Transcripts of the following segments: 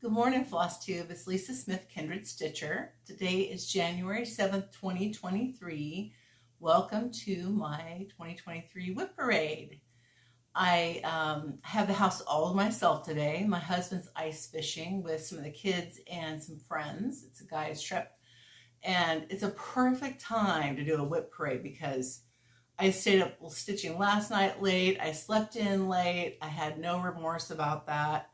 Good morning, Flosstube. It's Lisa Smith, Kindred Stitcher. Today is January 7th, 2023. Welcome to my 2023 WIP Parade. I have the house all to myself today. My husband's ice fishing with some of the kids and some friends. It's a guy's trip. And it's a perfect time to do a WIP Parade because I stayed up stitching last night late. I slept in late. I had no remorse about that.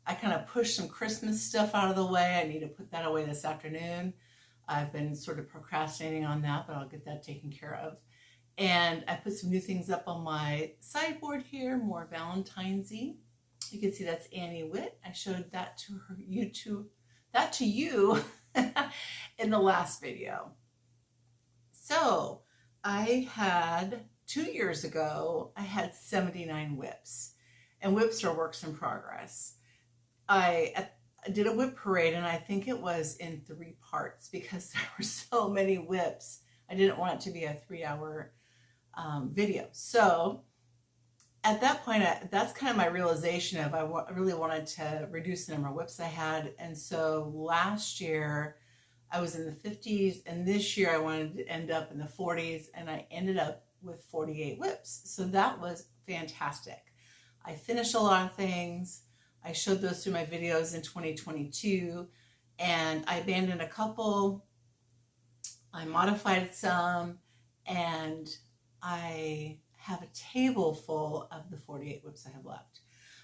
I kind of pushed some Christmas stuff out of the way. I need to put that away this afternoon. I've been sort of procrastinating on that, but I'll get that taken care of. And I put some new things up on my sideboard here, more Valentine's-y. You can see that's Annie Witt. I showed that to you in the last video. So I had 2 years ago, I had 79 WIPs, and WIPs are works in progress. I did a WIP parade, and I think it was in 3 parts because there were so many WIPs. I didn't want it to be a 3-hour video. So at that point, that's kind of my realization of I really wanted to reduce the number of WIPs I had. And so last year I was in the 50s, and this year I wanted to end up in the 40s, and I ended up with 48 WIPs. So that was fantastic. I finished a lot of things. I showed those through my videos in 2022, and I abandoned a couple, I modified some, and I have a table full of the 48 WIPs I have left.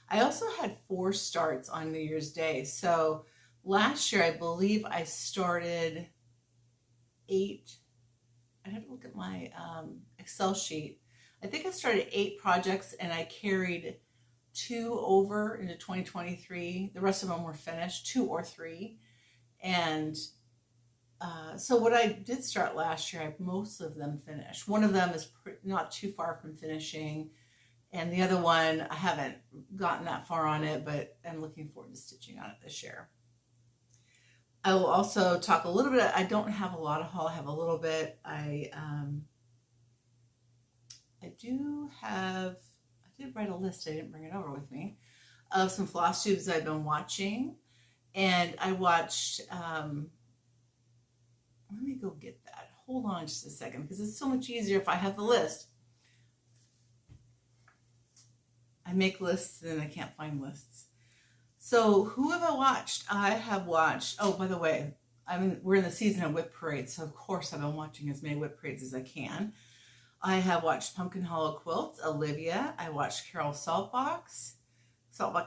I also had 4 starts on New Year's Day. So last year, I believe I started 8. I had to look at my Excel sheet. I think I started 8 projects, and I carried 2 over into 2023. The rest of them were finished, 2 or 3. And so what I did start last year, I have most of them finished. One of them is not too far from finishing, and the other one, I haven't gotten that far on it, but I'm looking forward to stitching on it this year. I will also talk a little bit. I don't have a lot of haul. I have a little bit. I did write a list, I didn't bring it over with me, of some floss tubes I've been watching. And I watched, let me go get that. Hold on just a second, because it's so much easier if I have the list. I make lists and I can't find lists. So who have I watched? I have watched, oh, by the way, we're in the season of WIP parades, so of course I've been watching as many WIP parades as I can. I have watched Pumpkin Hollow Quilts, Olivia. I watched Carol Saltbox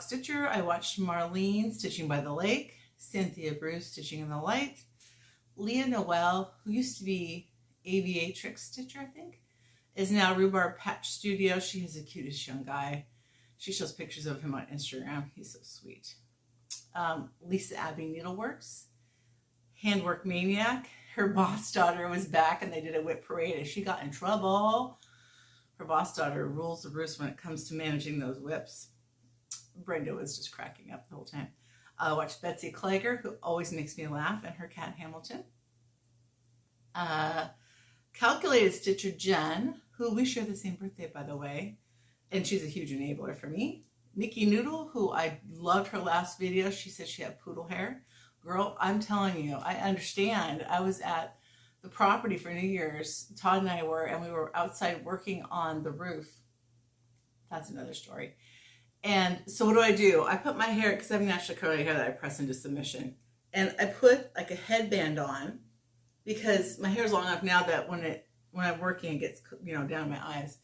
Stitcher. I watched Marlene Stitching by the Lake. Cynthia Bruce Stitching in the Light. Leah Noel, who used to be Aviatrix Stitcher, I think, is now Rhubarb Patch Studio. She is the cutest young guy. She shows pictures of him on Instagram. He's so sweet. Lisa Abbey Needleworks. Handwork Maniac. Her boss daughter was back, and they did a WIP parade, and she got in trouble. Her boss daughter rules the roost when it comes to managing those WIPs. Brenda was just cracking up the whole time. I watched Betsy Klager, who always makes me laugh, and her cat Hamilton. Calculated Stitcher Jen, who we share the same birthday, by the way, and she's a huge enabler for me. Nikki Noodle, who I loved her last video. She said she had poodle hair. Girl, I'm telling you, I understand. I was at the property for New Year's. Todd and I were, and we were outside working on the roof. That's another story. And so what do? I put my hair, because I have naturally curly hair that I press into submission. And I put like a headband on, because my hair is long enough now that when I'm working, it gets, down my eyes.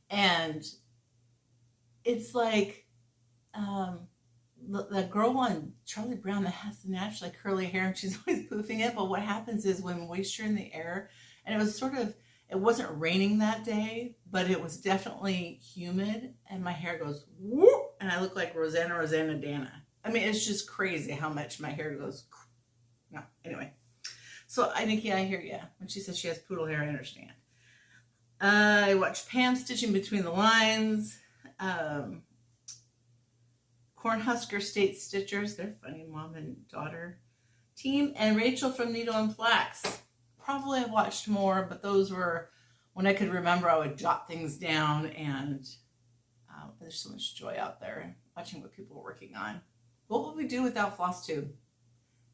And it's like, the girl on Charlie Brown that has the naturally curly hair, and she's always poofing it. But what happens is when moisture in the air, and it wasn't raining that day, but it was definitely humid, and my hair goes whoop, and I look like Rosanna Dana. I mean, it's just crazy how much my hair goes. No, anyway. So Nikki, I hear you. When she says she has poodle hair, I understand. I watched Pam Stitching Between the Lines. Cornhusker State Stitchers, they're funny, mom and daughter team, and Rachel from Needle and Flax. Probably I've watched more, but those were when I could remember. I would jot things down, and there's so much joy out there watching what people are working on. What would we do without Flosstube?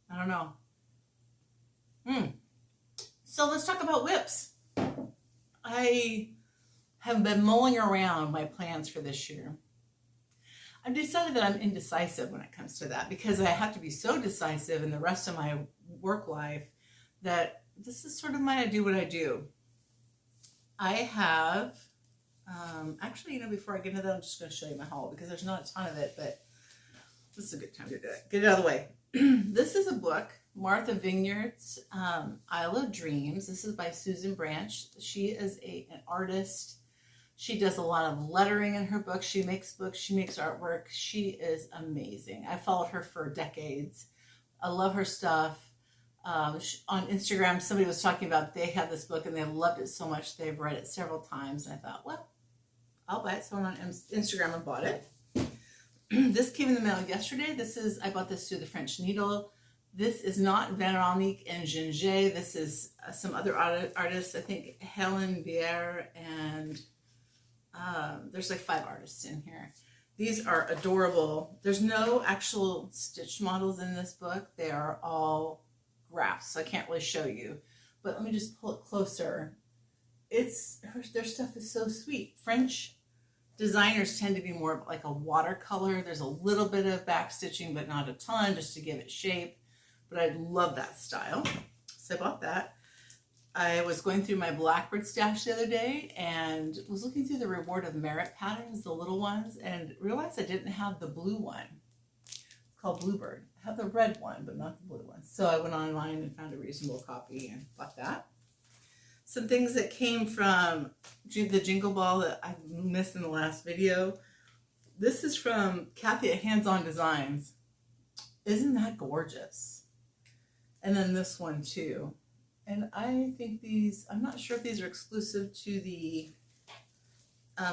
I don't know. So let's talk about WIPs. I have been mulling around my plans for this year. I've decided that I'm indecisive when it comes to that because I have to be so decisive in the rest of my work life that this is sort of my I do what I do. I have, actually, before I get into that, I'm just going to show you my haul because there's not a ton of it, but this is a good time to do it. Get it out of the way. This is a book, Martha Vineyard's Isle of Dreams. This is by Susan Branch. She is an artist. She does a lot of lettering in her books. She makes books. She makes artwork. She is amazing. I followed her for decades. I love her stuff. On Instagram, somebody was talking about they had this book and they loved it so much they've read it several times. And I thought, well, I'll buy it. So I went on Instagram and bought it. This came in the mail yesterday. I bought this through the French Needle. This is not Veronique and Ginger. This is some other artists. I think Helen Bier and there's like 5 artists in here. These are adorable. There's no actual stitch models in this book. They are all graphs, so I can't really show you. But let me just pull it closer. Their stuff is so sweet. French designers tend to be more like a watercolor. There's a little bit of back stitching, but not a ton, just to give it shape. But I love that style, so I bought that. I was going through my Blackbird stash the other day and was looking through the Reward of Merit patterns, the little ones, and realized I didn't have the blue one. It's called Bluebird. I have the red one, but not the blue one. So I went online and found a reasonable copy and bought that. Some things that came from the Jingle Ball that I missed in the last video. This is from Kathy at Hands On Designs. Isn't that gorgeous? And then this one too. And I think I'm not sure if these are exclusive to the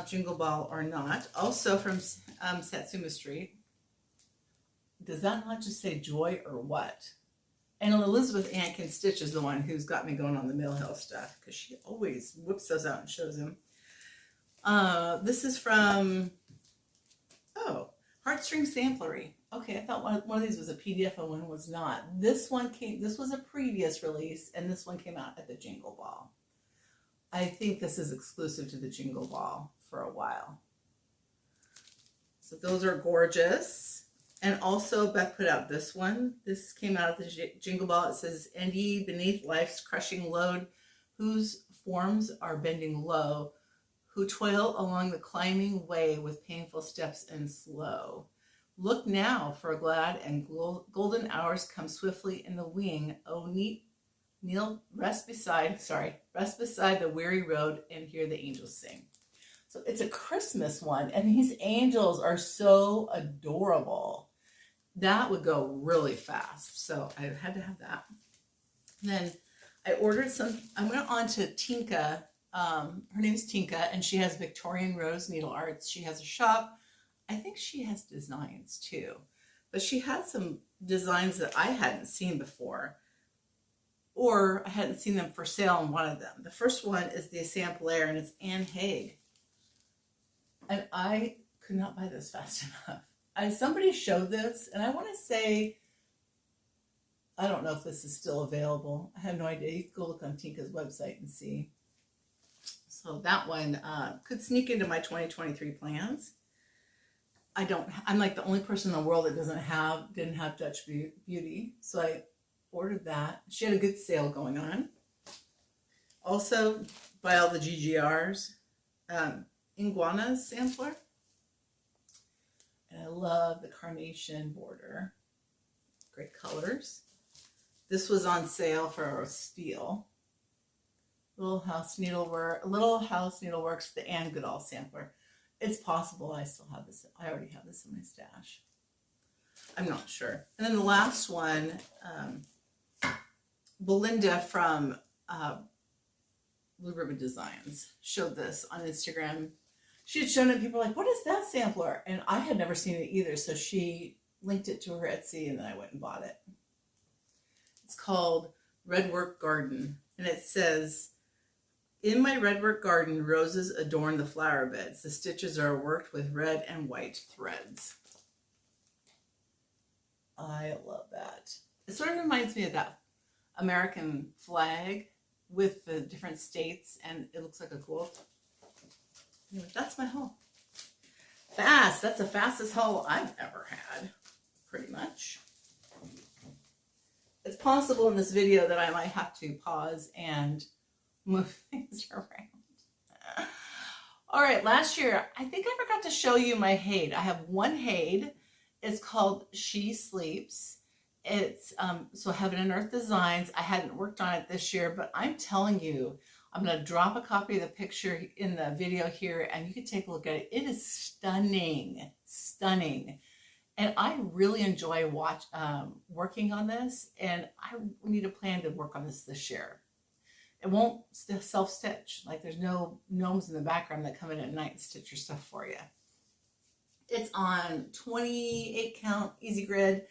Jingle Ball or not. Also from Satsuma Street. Does that not just say joy or what? And Elizabeth Ann Can Stitch is the one who's got me going on the Mill Hill stuff because she always whips those out and shows them. This is from, Heartstring Samplery. Okay, I thought one of these was a PDF and one was not. This was a previous release, and this one came out at the Jingle Ball. I think this is exclusive to the Jingle Ball for a while. So those are gorgeous. And also Beth put out this one. This came out at the Jingle Ball. It says, "And ye beneath life's crushing load, whose forms are bending low, who toil along the climbing way with painful steps and slow. Look now, for glad and golden hours come swiftly in the wing. Oh, rest beside the weary road and hear the angels sing." So it's a Christmas one, and these angels are so adorable. That would go really fast, so I had to have that. And then I ordered some. I went on to Tinka. Her name's Tinka, and she has Victorian Rose Needle Arts. She has a shop. I think she has designs too, but she had some designs that I hadn't seen before, or I hadn't seen them for sale on one of them. The first one is the Sampler, and it's Anne Haig. And I could not buy this fast enough. Somebody showed this, and I want to say, I don't know if this is still available. I have no idea. You can go look on Tinka's website and see. So that one could sneak into my 2023 plans. I'm like the only person in the world that didn't have Dutch Beauty. So I ordered that. She had a good sale going on. Also, by all the GGRs, Iguana's sampler. And I love the carnation border. Great colors. This was on sale for a steal. Little House Needleworks, the Anne Goodall sampler. It's possible I still have this. I already have this in my stash. I'm not sure. And then the last one, Belinda from Blue Ribbon Designs showed this on Instagram. She had shown it, people were like, "What is that sampler?" And I had never seen it either, so she linked it to her Etsy, and then I went and bought it. It's called Redwork Garden, and it says, "In my redwork garden, roses adorn the flower beds. The stitches are worked with red and white threads." I love that. It sort of reminds me of that American flag with the different states, and it looks like a quilt. Anyway, that's my haul. Fast. That's the fastest haul I've ever had, pretty much. It's possible in this video that I might have to pause and move things around. All right, last year, I think I forgot to show you my Haid. I have one Haid. It's called She Sleeps. It's so Heaven and Earth Designs. I hadn't worked on it this year, but I'm telling you, I'm going to drop a copy of the picture in the video here, and you can take a look at it. It is stunning, stunning. And I really enjoy working on this, and I need a plan to work on this year. It won't self-stitch. Like, there's no gnomes in the background that come in at night and stitch your stuff for you. It's on 28 count easy grid,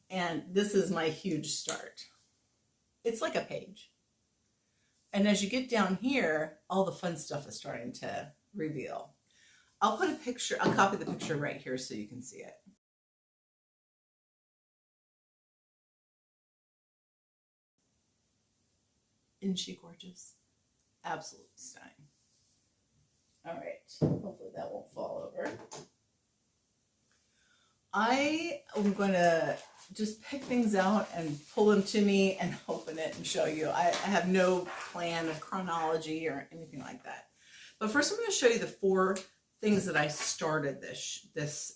and this is my huge start. It's like a page. And as you get down here, all the fun stuff is starting to reveal. I'll put I'll copy the picture right here so you can see it. Isn't she gorgeous? Absolutely stunning. All right, hopefully that won't fall over. I am going to just pick things out and pull them to me and open it and show you. I have no plan of chronology or anything like that. But first I'm going to show you the 4 things that I started this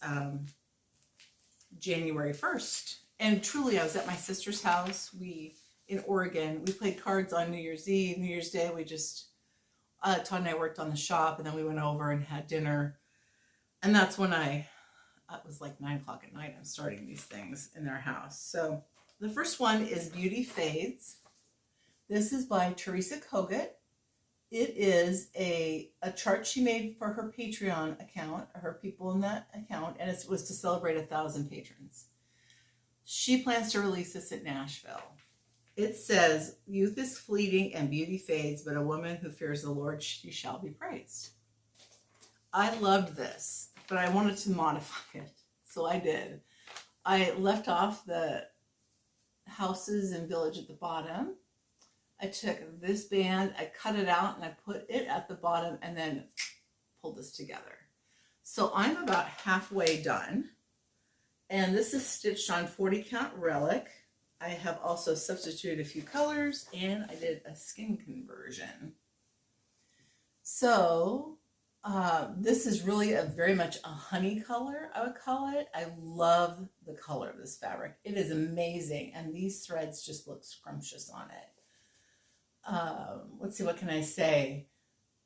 January 1st. And truly, I was at my sister's house. In Oregon, we played cards on New Year's Eve. New Year's Day, we just, Todd and I worked on the shop, and then we went over and had dinner. And that's when it was like 9 o'clock at night. I'm starting these things in their house. So the first one is Beauty Fades. This is by Teresa Kogut. It is a chart she made for her Patreon account, her people in that account, and it was to celebrate 1,000 patrons. She plans to release this at Nashville. It says, youth is fleeting and beauty fades, but a woman who fears the Lord, she shall be praised. I loved this, but I wanted to modify it. So I did. I left off the houses and village at the bottom. I took this band, I cut it out, and I put it at the bottom and then pulled this together. So I'm about halfway done. And this is stitched on 40 count relic. I have also substituted a few colors, and I did a skin conversion. So this is really very much a honey color, I would call it. I love the color of this fabric. It is amazing, and these threads just look scrumptious on it. Let's see, what can I say?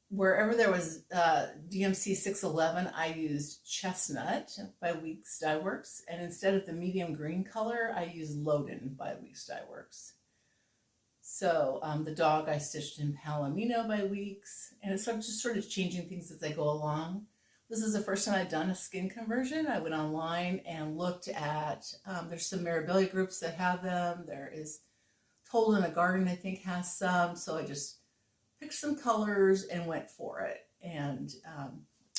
Wherever there was DMC 611, I used Chestnut by Weeks Dye Works, and instead of the medium green color, I used Loden by Weeks Dye Works. So the dog I stitched in Palomino by Weeks, and it's just sort of changing things as I go along. This is the first time I've done a skin conversion. I went online and looked at, there's some Mirabilia groups that have them. There is Told in a Garden, I think, has some, so I just picked some colors and went for it. And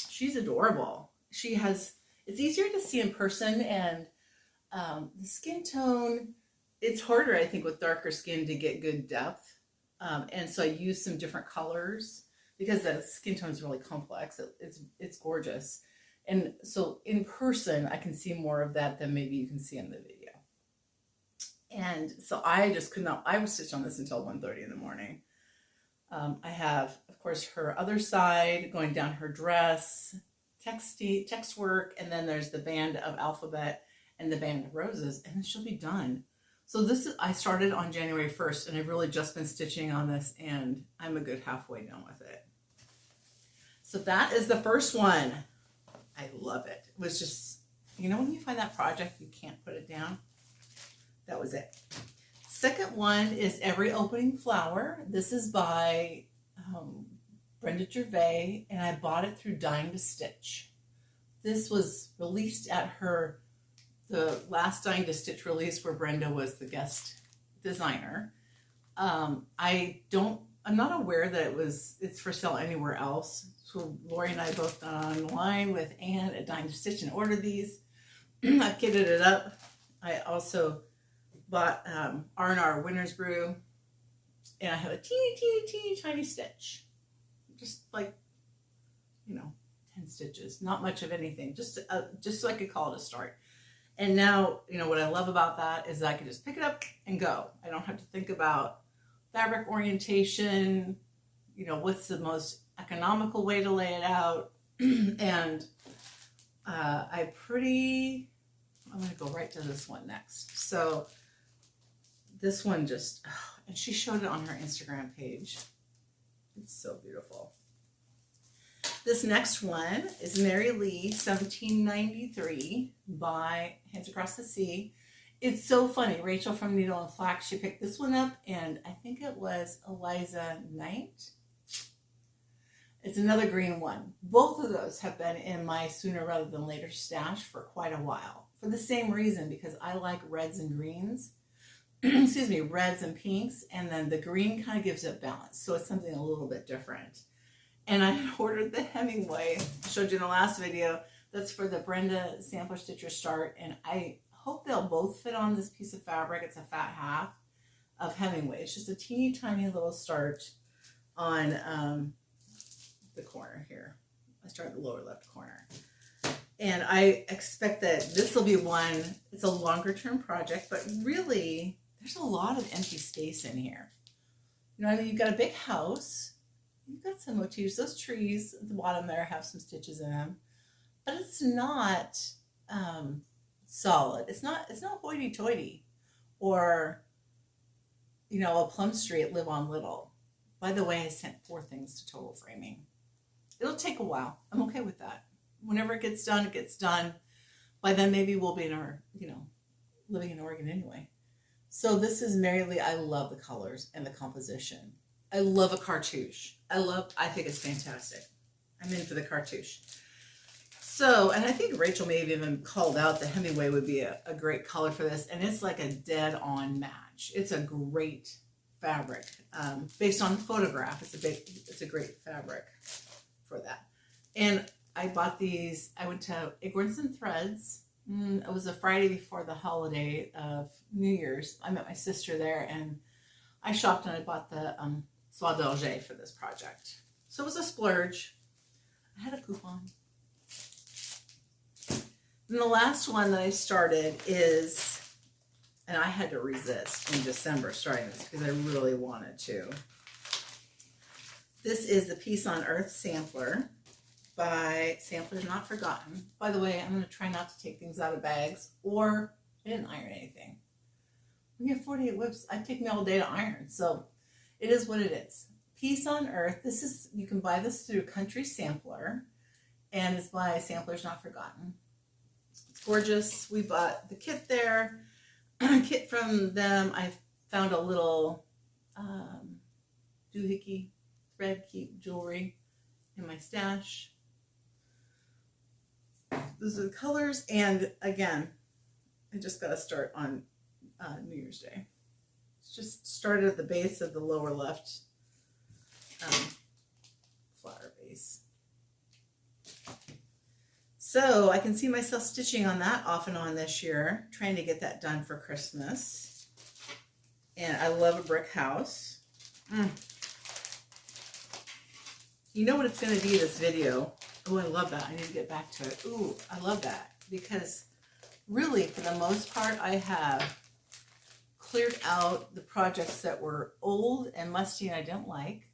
she's adorable. It's easier to see in person, and the skin tone, it's harder, I think, with darker skin to get good depth. And so I used some different colors because the skin tone is really complex. It's gorgeous. And so in person, I can see more of that than maybe you can see in the video. And so I just could not, I was stitched on this until 1:30 in the morning. I have, of course, her other side going down her dress, text work, and then there's the band of alphabet and the band of roses, and then she'll be done. So I started on January 1st, and I've really just been stitching on this, and I'm a good halfway done with it. So that is the first one. I love it. It was just, when you find that project, you can't put it down. That was it. Second one is Every Opening Flower. This is by Brenda Gervais, and I bought it through Dying to Stitch. This was released at the last Dying to Stitch release where Brenda was the guest designer. I'm not aware that it's for sale anywhere else. So Lori and I both got online with Anne at Dying to Stitch and ordered these. I've kitted it up. I also bought R&R Winter's Brew, and I have a teeny tiny stitch, just like, 10 stitches, not much of anything, just so I could call it a start. And now, what I love about that is that I can just pick it up and go. I don't have to think about fabric orientation, what's the most economical way to lay it out. And I'm going to go right to this one next. So this one and she showed it on her Instagram page. It's so beautiful. This next one is Mary Lee 1793 by Hands Across the Sea. It's so funny. Rachel from Needle and Flax, she picked this one up, and I think it was Eliza Knight. It's another green one. Both of those have been in my sooner rather than later stash for quite a while. For the same reason, because I like reds and greens. Excuse me, reds and pinks, and then the green kind of gives it balance. So it's something a little bit different. And I ordered the Hemingway, I showed you in the last video. That's for the Brenda Sampler Stitcher Start. And I hope they'll both fit on this piece of fabric. It's a fat half of Hemingway. It's just a teeny tiny little start on the corner here. I start at the lower left corner. And I expect that this will be one, it's a longer term project, but really there's a lot of empty space in here. You've got a big house. You've got some motifs. Those trees at the bottom there have some stitches in them, but it's not solid. It's not hoity-toity, or a Plum Street Live on Little. By the way, I sent 4 things to Total Framing. It'll take a while. I'm okay with that. Whenever it gets done, it gets done. By then, maybe we'll be in our, living in Oregon anyway. So this is Mary Lee. I love the colors and the composition. I love a cartouche. I think it's fantastic. I'm in for the cartouche. So, and I think Rachel may have even called out that Hemingway would be a great color for this. And it's like a dead on match. It's a great fabric. Based on the photograph, it's a great fabric for that. And I bought these, I went to Acorns and Threads. It was a Friday before the holiday of New Year's. I met my sister there, and I shopped and I bought the Soie d'Alger for this project. So it was a splurge. I had a coupon. And the last one that I started is, and I had to resist in December starting this because I really wanted to. This is the Peace on Earth sampler by Samplers Not Forgotten. By the way, I'm going to try not to take things out of bags, or I didn't iron anything. We have 48 whips. I take me all day to iron, so it is what it is. Peace on Earth. You can buy this through Country Sampler, and it's by Samplers Not Forgotten. It's gorgeous. We bought the kit there. Kit from them. I found a little doohickey thread keep jewelry in my stash. Those are the colors, and again, I just got to start on New Year's Day. It's just started at the base of the lower left flower base. So I can see myself stitching on that off and on this year, trying to get that done for Christmas. And I love a brick house. You know what it's going to be, this video. Oh, I love that. I need to get back to it. Ooh, I love that. Because really, for the most part, I have cleared out the projects that were old and musty and I didn't like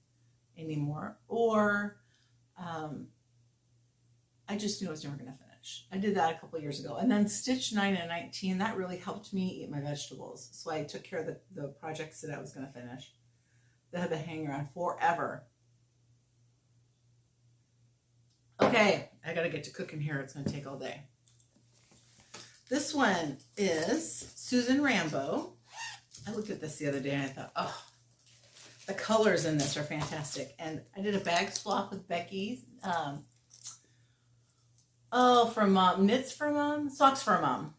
anymore. Or I just knew I was never going to finish. I did that a couple of years ago. And then Stitch 9 and 19, that really helped me eat my vegetables. So I took care of the projects that I was going to finish that have been hanging around forever. Okay, I gotta get to cooking here. It's gonna take all day. This one is Susan Rambo. I looked at this the other day and I thought, oh, the colors in this are fantastic. And I did a bag swap with Becky. For Mom, Knits for Mom, Socks for Mom.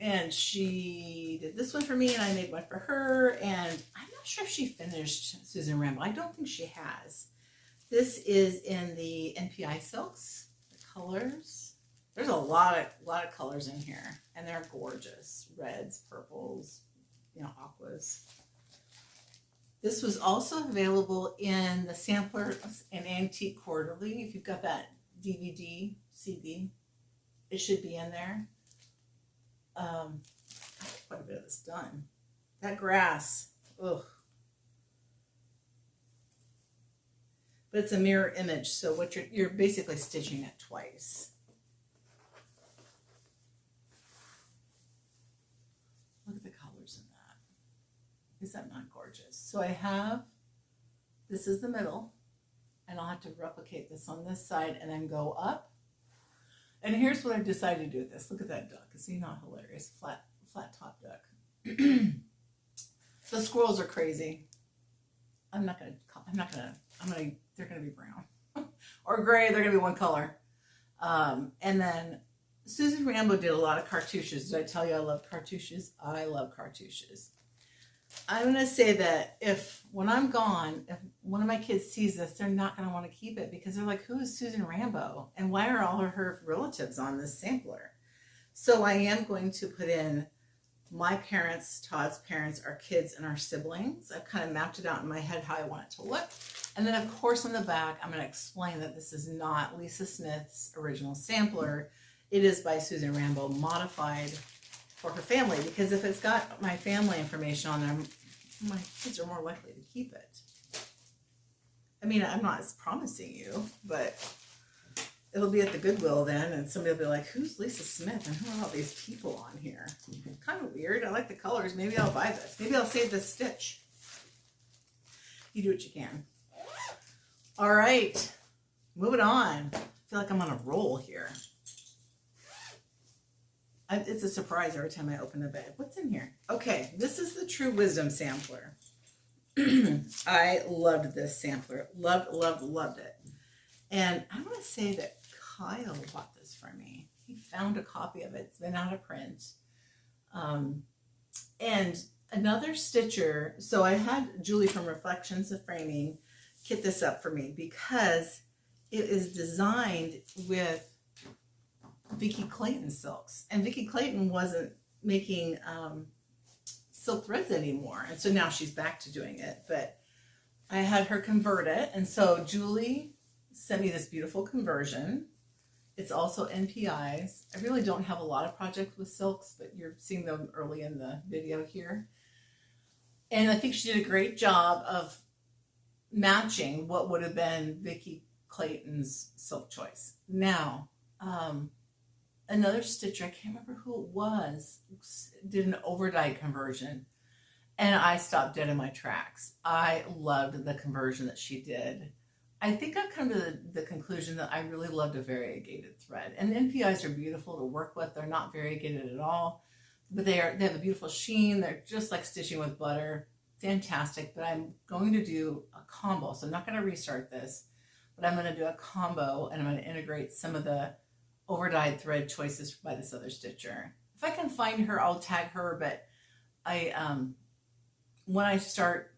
And she did this one for me and I made one for her. And I'm not sure if she finished Susan Rambo. I don't think she has. This is in the NPI silks, the colors. There's a lot of colors in here, and they're gorgeous. Reds, purples, you know, aquas. This was also available in the sampler and Antique Quarterly. If you've got that DVD, CD, it should be in there. Quite a bit of this done. That grass, ugh. But it's a mirror image, so what you're basically stitching it twice. Look at the colors in that. Is that not gorgeous? So I have, this is the middle, and I'll have to replicate this on this side and then go up. And here's what I've decided to do with this. Look at that duck. Is he not hilarious? Flat top duck. The squirrels are crazy. They're gonna be brown or gray. They're gonna be one color. And then Susan Rambo did a lot of cartouches. Did I tell you I love cartouches? I love cartouches. I'm gonna say that when I'm gone, if one of my kids sees this, they're not gonna want to keep it because they're like, who is Susan Rambo? And why are all of her relatives on this sampler? So I am going to put in my parents, Todd's parents, our kids, and our siblings. I've kind of mapped it out in my head how I want it to look. And then, of course, on the back, I'm going to explain that this is not Lisa Smith's original sampler. It is by Susan Rambo, modified for her family. Because if it's got my family information on there, my kids are more likely to keep it. I mean, I'm not promising you, but it'll be at the Goodwill then, and somebody will be like, who's Lisa Smith, and who are all these people on here? Kind of weird. I like the colors. Maybe I'll buy this. Maybe I'll save this stitch. You do what you can. All right. Moving on. I feel like I'm on a roll here. It's a surprise every time I open the bag. What's in here? Okay, this is the True Wisdom sampler. I loved this sampler. Loved it. And I want to say that Kyle bought this for me. He found a copy of it. It's been out of print. And another stitcher. So I had Julie from Reflections of Framing kit this up for me because it is designed with Vicki Clayton silks. And Vicki Clayton wasn't making silk threads anymore. And so now she's back to doing it. But I had her convert it. And so Julie sent me this beautiful conversion. It's also NPIs. I really don't have a lot of projects with silks, but you're seeing them early in the video here. And I think she did a great job of matching what would have been Vicki Clayton's silk choice. Now, another stitcher, I can't remember who it was, did an overdyed conversion. And I stopped dead in my tracks. I loved the conversion that she did. I think I've come to the conclusion that I really loved a variegated thread. And NPIs are beautiful to work with. They're not variegated at all, but they have a beautiful sheen. They're just like stitching with butter. Fantastic. But I'm going to do a combo. So I'm not going to restart this, but I'm going to do a combo and I'm going to integrate some of the overdyed thread choices by this other stitcher. If I can find her, I'll tag her, but when I start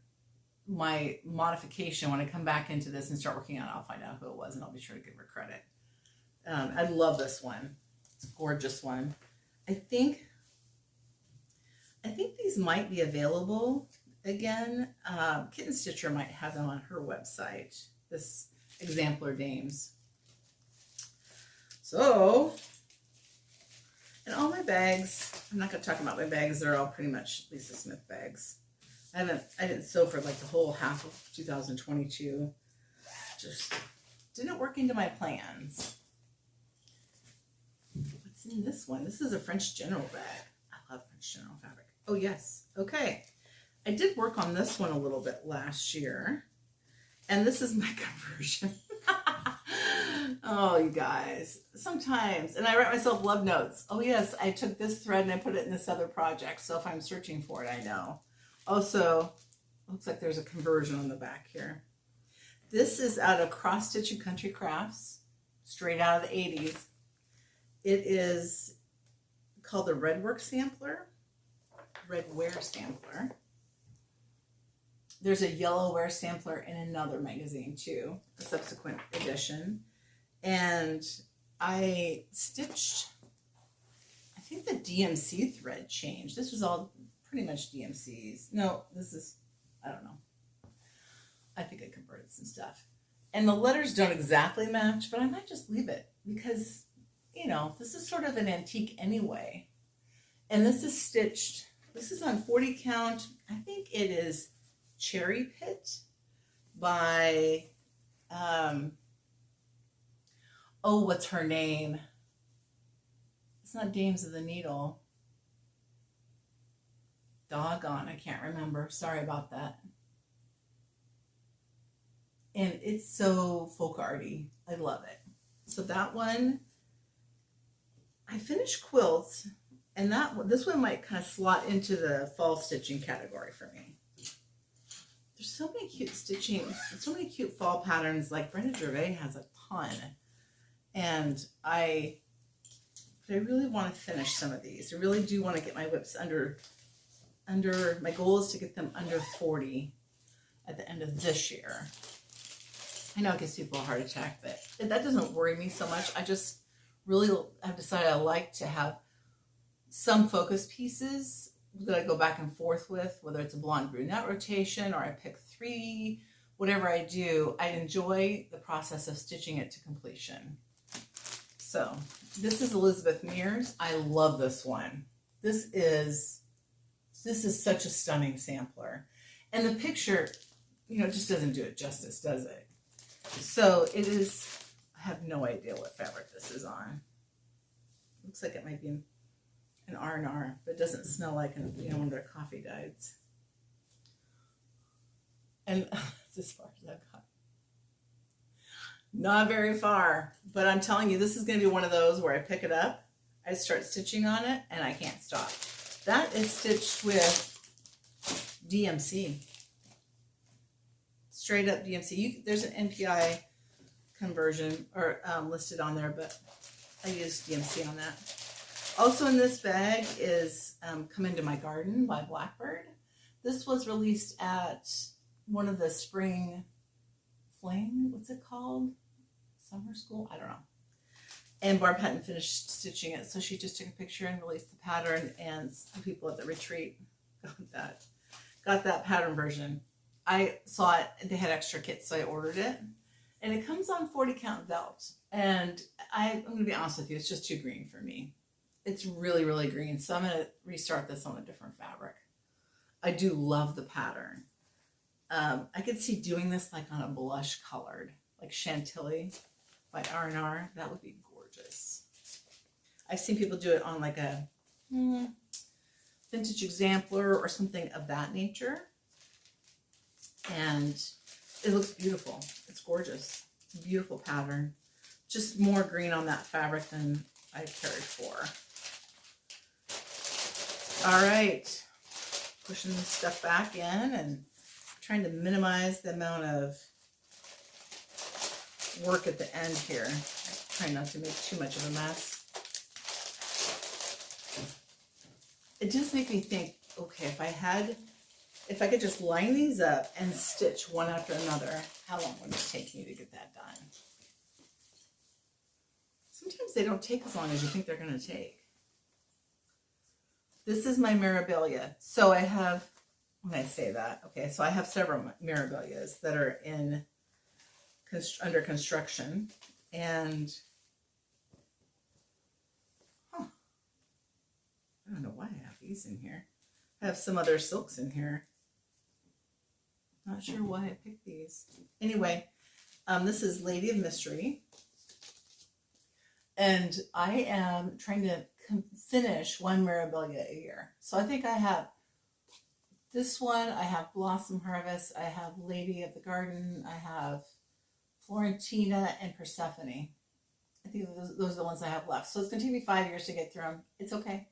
my modification, when I come back into this and start working on it, I'll find out who it was and I'll be sure to give her credit. I love this one. It's a gorgeous one. I think these might be available again. Kitten Stitcher might have them on her website, this Exemplar Dames. So, and all my bags, I'm not going to talk about my bags. They're all pretty much Lisa Smith bags. I didn't sew for like the whole half of 2022. Just didn't work into my plans. What's in this one? This is a French General bag. I love French General fabric. Oh yes. Okay. I did work on this one a little bit last year. And this is my conversion. Oh, you guys. Sometimes. And I write myself love notes. Oh yes, I took this thread and I put it in this other project. So if I'm searching for it, I know. Also, looks like there's a conversion on the back here. This is out of Cross Stitch and Country Crafts, straight out of the 80s. It is called the Redwork Sampler, Redware Sampler. There's a yellow wear sampler in another magazine too, a subsequent edition. And I stitched, I think the DMC thread changed. This was all pretty much DMCs. No, this is, I don't know. I think I converted some stuff. And the letters don't exactly match, but I might just leave it because, you know, this is sort of an antique anyway. And this is stitched, this is on 40 count. I think it is Cherry Pit by, oh, what's her name? It's not Dames of the Needle. Doggone, I can't remember. Sorry about that. And it's so folk arty. I love it. So that one, I finished quilts, and this one might kind of slot into the fall stitching category for me. There's so many cute stitching, so many cute fall patterns. Like Brenda Gervais has a ton, and I really want to finish some of these. I really do want to get my WIPs under. My goal is to get them under 40 at the end of this year. I know it gives people a heart attack, but that doesn't worry me so much. I just really have decided I like to have some focus pieces that I go back and forth with, whether it's a blonde brunette rotation or I pick 3, whatever I do, I enjoy the process of stitching it to completion. So this is Elizabeth Mears. I love this one. This is such a stunning sampler. And the picture, you know, just doesn't do it justice, does it? So it is, I have no idea what fabric this is on. Looks like it might be an R&R, but it doesn't smell like one of their coffee dyes. And that's as far as I've got. Not very far, but I'm telling you, this is going to be one of those where I pick it up, I start stitching on it, and I can't stop. That is stitched with DMC. Straight up DMC. There's an NPI conversion or listed on there, but I use DMC on that. Also in this bag is Come Into My Garden by Blackbird. This was released at one of the spring fling, what's it called? Summer school? I don't know. And Barb hadn't finished stitching it, so she just took a picture and released the pattern, and the people at the retreat got that pattern version. I saw it, they had extra kits, so I ordered it. And it comes on 40 count felt. And I'm going to be honest with you, it's just too green for me. It's really, really green. So I'm going to restart this on a different fabric. I do love the pattern. I could see doing this like on a blush colored, like Chantilly by R&R. That would be gorgeous. I've seen people do it on like a vintage exemplar or something of that nature. And it looks beautiful. It's gorgeous. Beautiful pattern. Just more green on that fabric than I carried for. All right. Pushing this stuff back in and trying to minimize the amount of work at the end here. Trying not to make too much of a mess. It does make me think, okay, if I could just line these up and stitch one after another, how long would it take me to get that done? Sometimes they don't take as long as you think they're going to take. This is my Mirabilia. So I have, when I say that, okay, so I have several Mirabilias that are under construction. And, I don't know why I have these in here. I have some other silks in here. Not sure why I picked these. Anyway, this is Lady of Mystery. And I am trying to finish one Mirabilia a year. So I think I have this one, I have Blossom Harvest, I have Lady of the Garden, I have Florentina and Persephone. I think those are the ones I have left. So it's going to take me 5 years to get through them. It's okay.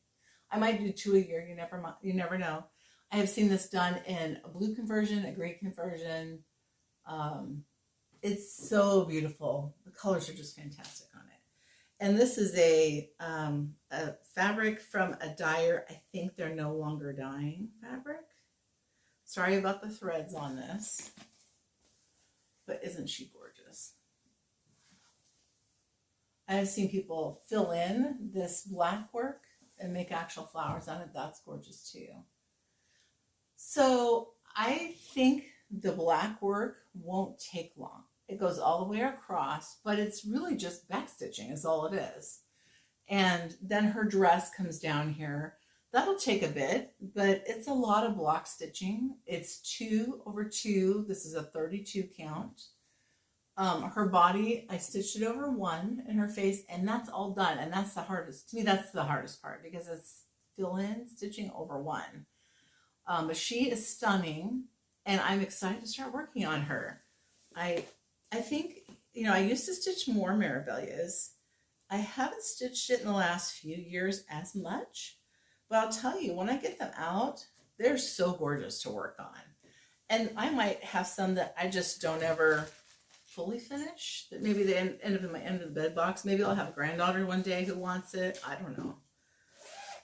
I might do 2 a year. You never know. I have seen this done in a blue conversion, a gray conversion. It's so beautiful. The colors are just fantastic on it. And this is a fabric from a dyer. I think they're no longer dyeing fabric. Sorry about the threads on this. But isn't she gorgeous? I've seen people fill in this black work and make actual flowers on it. That's gorgeous too. So I think the black work won't take long. It goes all the way across, but it's really just back stitching is all it is. And then her dress comes down here. That'll take a bit, but it's a lot of block stitching. It's 2 over 2. This is a 32 count. Her body, I stitched it over 1 in her face, and that's all done. And that's the hardest, to me, that's the hardest part because it's fill in stitching over 1. But she is stunning, and I'm excited to start working on her. I think, you know, I used to stitch more Mirabilias. I haven't stitched it in the last few years as much, but I'll tell you, when I get them out, they're so gorgeous to work on. And I might have some that I just don't ever fully finish, that maybe they end up in my end of the bed box. Maybe I'll have a granddaughter one day who wants it. I don't know.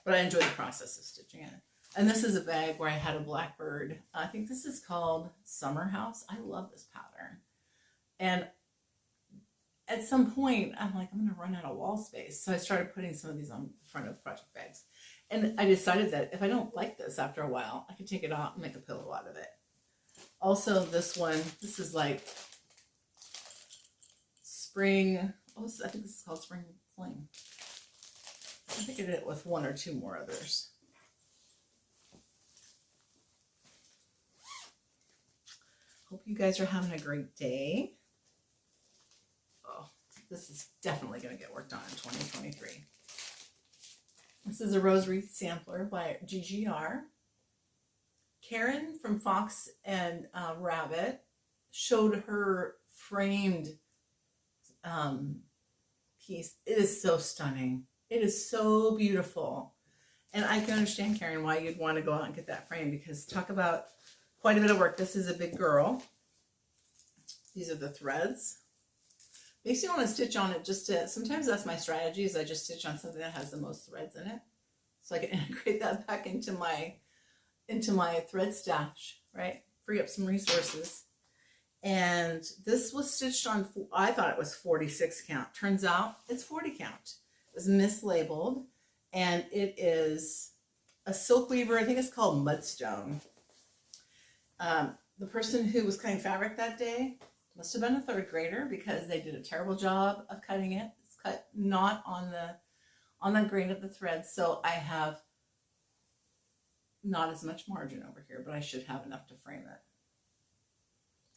But I enjoy the process of stitching it. And this is a bag where I had a blackbird. I think this is called Summer House. I love this pattern. And at some point, I'm like, I'm going to run out of wall space. So I started putting some of these on the front of project bags. And I decided that if I don't like this after a while, I could take it out and make a pillow out of it. Also, this one, this is like spring. Oh, I think this is called Spring Fling. I think I did it with 1 or 2 more others. Hope you guys are having a great day. Oh, this is definitely going to get worked on in 2023. This is a rose wreath sampler by GGR. Karen from Fox and Rabbit showed her framed piece. It is so stunning. It is so beautiful. And I can understand, Karen, why you'd want to go out and get that frame, because talk about quite a bit of work. This is a big girl. These are the threads. Makes me want to stitch on it just to, sometimes that's my strategy, is I just stitch on something that has the most threads in it. So I can integrate that back into my thread stash, right? Free up some resources. And this was stitched on, I thought it was 46 count. Turns out it's 40 count. It was mislabeled, and it is a silk weaver. I think it's called Mudstone. The person who was cutting fabric that day must have been a 3rd grader, because they did a terrible job of cutting it. It's cut not on the grain of the thread, so I have not as much margin over here, but I should have enough to frame it.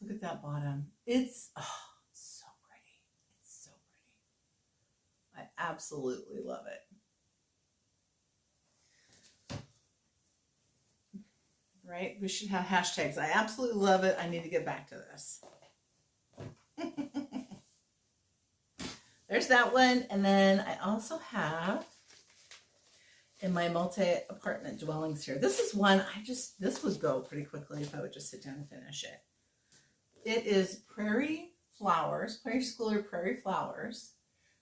Look at that bottom. It's so pretty. It's so pretty. I absolutely love it. Right? We should have hashtags. I absolutely love it. I need to get back to this. There's that one. And then I also have in my multi-apartment dwellings here. This is one this would go pretty quickly if I would just sit down and finish it. It is Prairie Flowers, Prairie Schooler Prairie Flowers.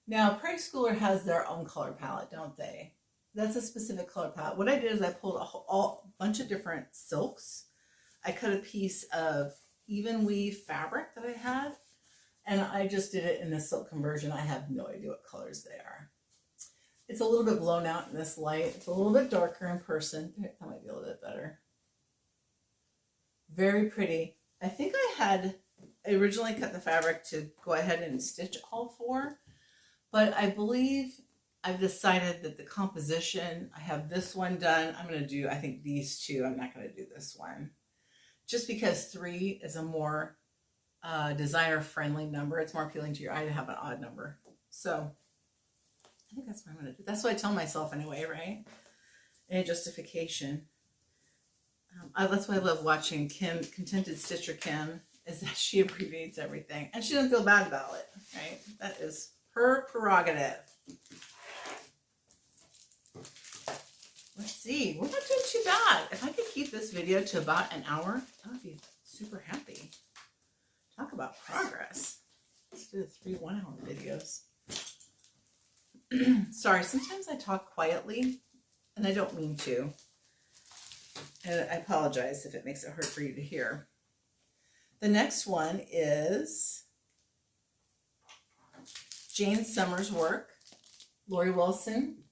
Now, Prairie Schooler has their own color palette, don't they? That's a specific color palette. What I did is I pulled a bunch of different silks. I cut a piece of even weave fabric that I had, and I just did it in the silk conversion. I have no idea what colors they are. It's a little bit blown out in this light. It's a little bit darker in person. That might be a little bit better. Very pretty. I think I originally cut the fabric to go ahead and stitch all 4, but I believe I've decided that the composition, I have this one done. I'm going to do, I think, these 2. I'm not going to do this one, just because 3 is a more designer-friendly number. It's more appealing to your eye to have an odd number. So I think that's what I'm going to do. That's what I tell myself anyway, right? Any justification. That's why I love watching Kim, Contented Stitcher Kim, is that she abbreviates everything. And she doesn't feel bad about it, right? That is her prerogative. Let's see. We're not doing too bad. If I could keep this video to about an hour, I would be super happy. Talk about progress. Let's do 3 one-hour videos. Sorry, sometimes I talk quietly, and I don't mean to. And I apologize if it makes it hard for you to hear. The next one is Jane Summers' work. Lori Wilson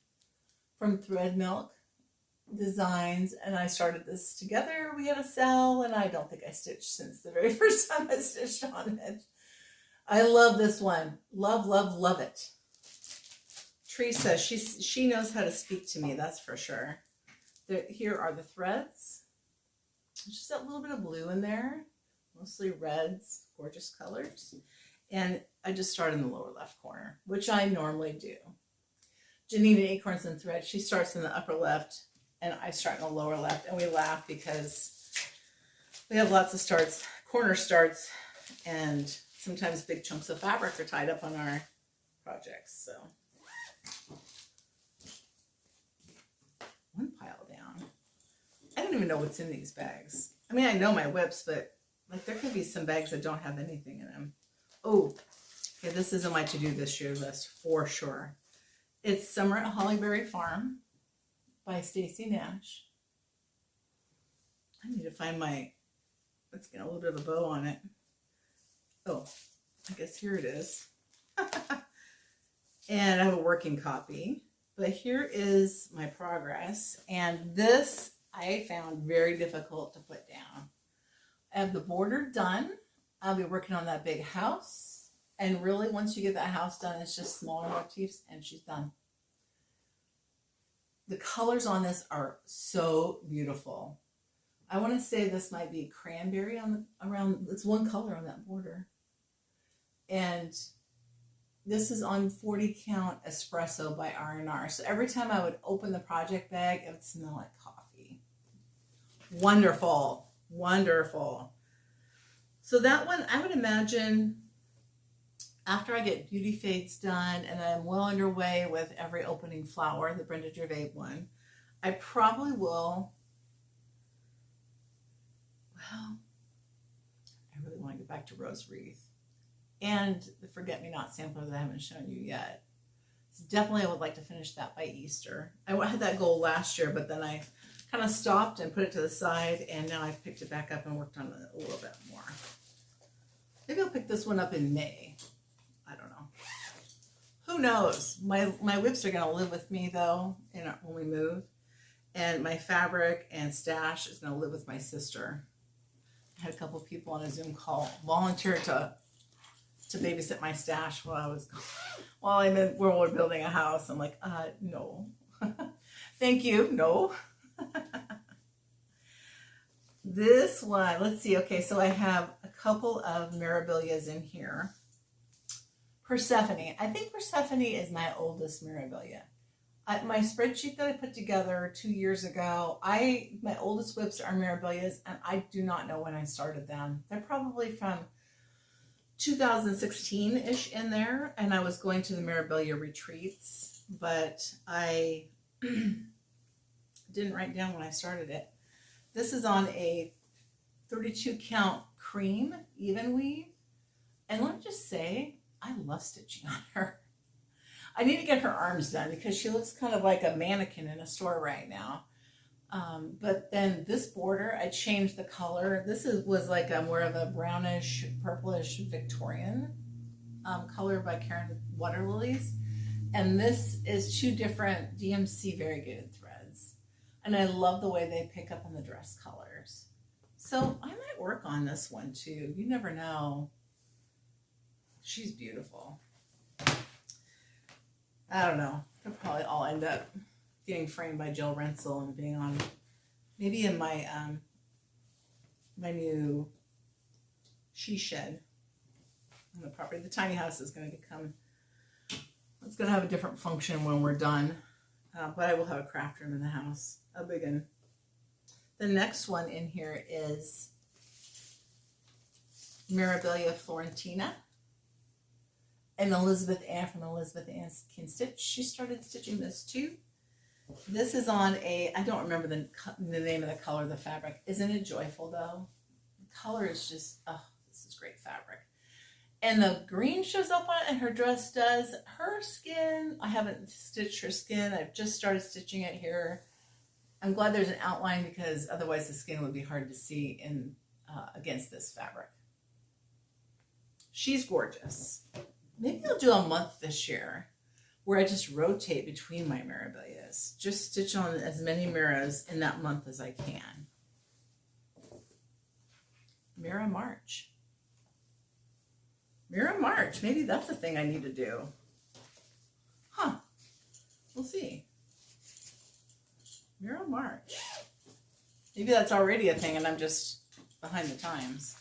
from Thread Milk Designs, and I started this together. We had a sale, and I don't think I stitched since the very first time I stitched on it. I love this one. Love, love, love it. Teresa, she knows how to speak to me, that's for sure. Here are the threads. Just that little bit of blue in there, mostly reds, gorgeous colors. And I just started in the lower left corner, which I normally do. Janina Acorns and Thread, she starts in the upper left, and I start in the lower left. And we laugh because we have lots of starts, corner starts, and sometimes big chunks of fabric are tied up on our projects. So one pile down. I don't even know what's in these bags. I mean, I know my WIPs, but like there could be some bags that don't have anything in them. Oh, okay, this is on my to-do this year list for sure. It's Summer at Hollyberry Farm by Stacy Nash. I need to find my, let's get a little bit of a bow on it. Oh, I guess here it is. And I have a working copy, but here is my progress. And this I found very difficult to put down. I have the border done. I'll be working on that big house. And really, once you get that house done, it's just smaller motifs and she's done. The colors on this are so beautiful. I want to say this might be cranberry on the, around, it's one color on that border. And this is on 40 count espresso by R&R. So every time I would open the project bag, it would smell like coffee. Wonderful, wonderful. So that one, I would imagine after I get Beauty Fades done and I'm well underway with every opening flower, the Brenda Gervais one, I probably will, well, I really want to get back to Rose Wreath and the Forget Me Not sampler that I haven't shown you yet. So definitely I would like to finish that by Easter. I had that goal last year, but then I kind of stopped and put it to the side, and now I've picked it back up and worked on it a little bit more. Maybe I'll pick this one up in May. I don't know. Who knows? My WIPs are going to live with me, though, when we move. And my fabric and stash is going to live with my sister. I had a couple of people on a Zoom call volunteer to babysit my stash while we're building a house. I'm like, no. Thank you. No. This one, let's see. Okay, so I have a couple of Mirabilias in here. Persephone. I think Persephone is my oldest Mirabilia. My spreadsheet that I put together 2 years ago, my oldest WIPs are Mirabilias, and I do not know when I started them. They're probably from 2016-ish in there, and I was going to the Mirabilia retreats, but I didn't write down when I started it. This is on a 32 count cream even weave, and let me just say, I love stitching on her. I need to get her arms done because she looks kind of like a mannequin in a store right now. But then this border, I changed the color. This was like a more of a brownish, purplish Victorian color by Karen Waterlilies. And this is 2 different DMC variegated threads. And I love the way they pick up on the dress colors. So I might work on this one too. You never know. She's beautiful. I don't know. They'll probably all end up getting framed by Jill Rensel and being on, maybe in my my new she shed on the property. The tiny house is going to become, it's going to have a different function when we're done, but I will have a craft room in the house, a big one. The next one in here is Mirabilia Florentina. And Elizabeth Ann from Elizabeth Ann Can Stitch. She started stitching this too. This is on a, I don't remember the name of the color of the fabric. Isn't it joyful though? The color is just, oh, this is great fabric. And the green shows up on it and her dress does. Her skin, I haven't stitched her skin. I've just started stitching it here. I'm glad there's an outline because otherwise the skin would be hard to see in against this fabric. She's gorgeous. maybe I'll do a month this year where I just rotate between my Mirabilias. Just stitch on as many Miras in that month as I can. Mira March. Mira March. Maybe that's the thing I need to do. Huh. We'll see. Mira March. Maybe that's already a thing and I'm just behind the times.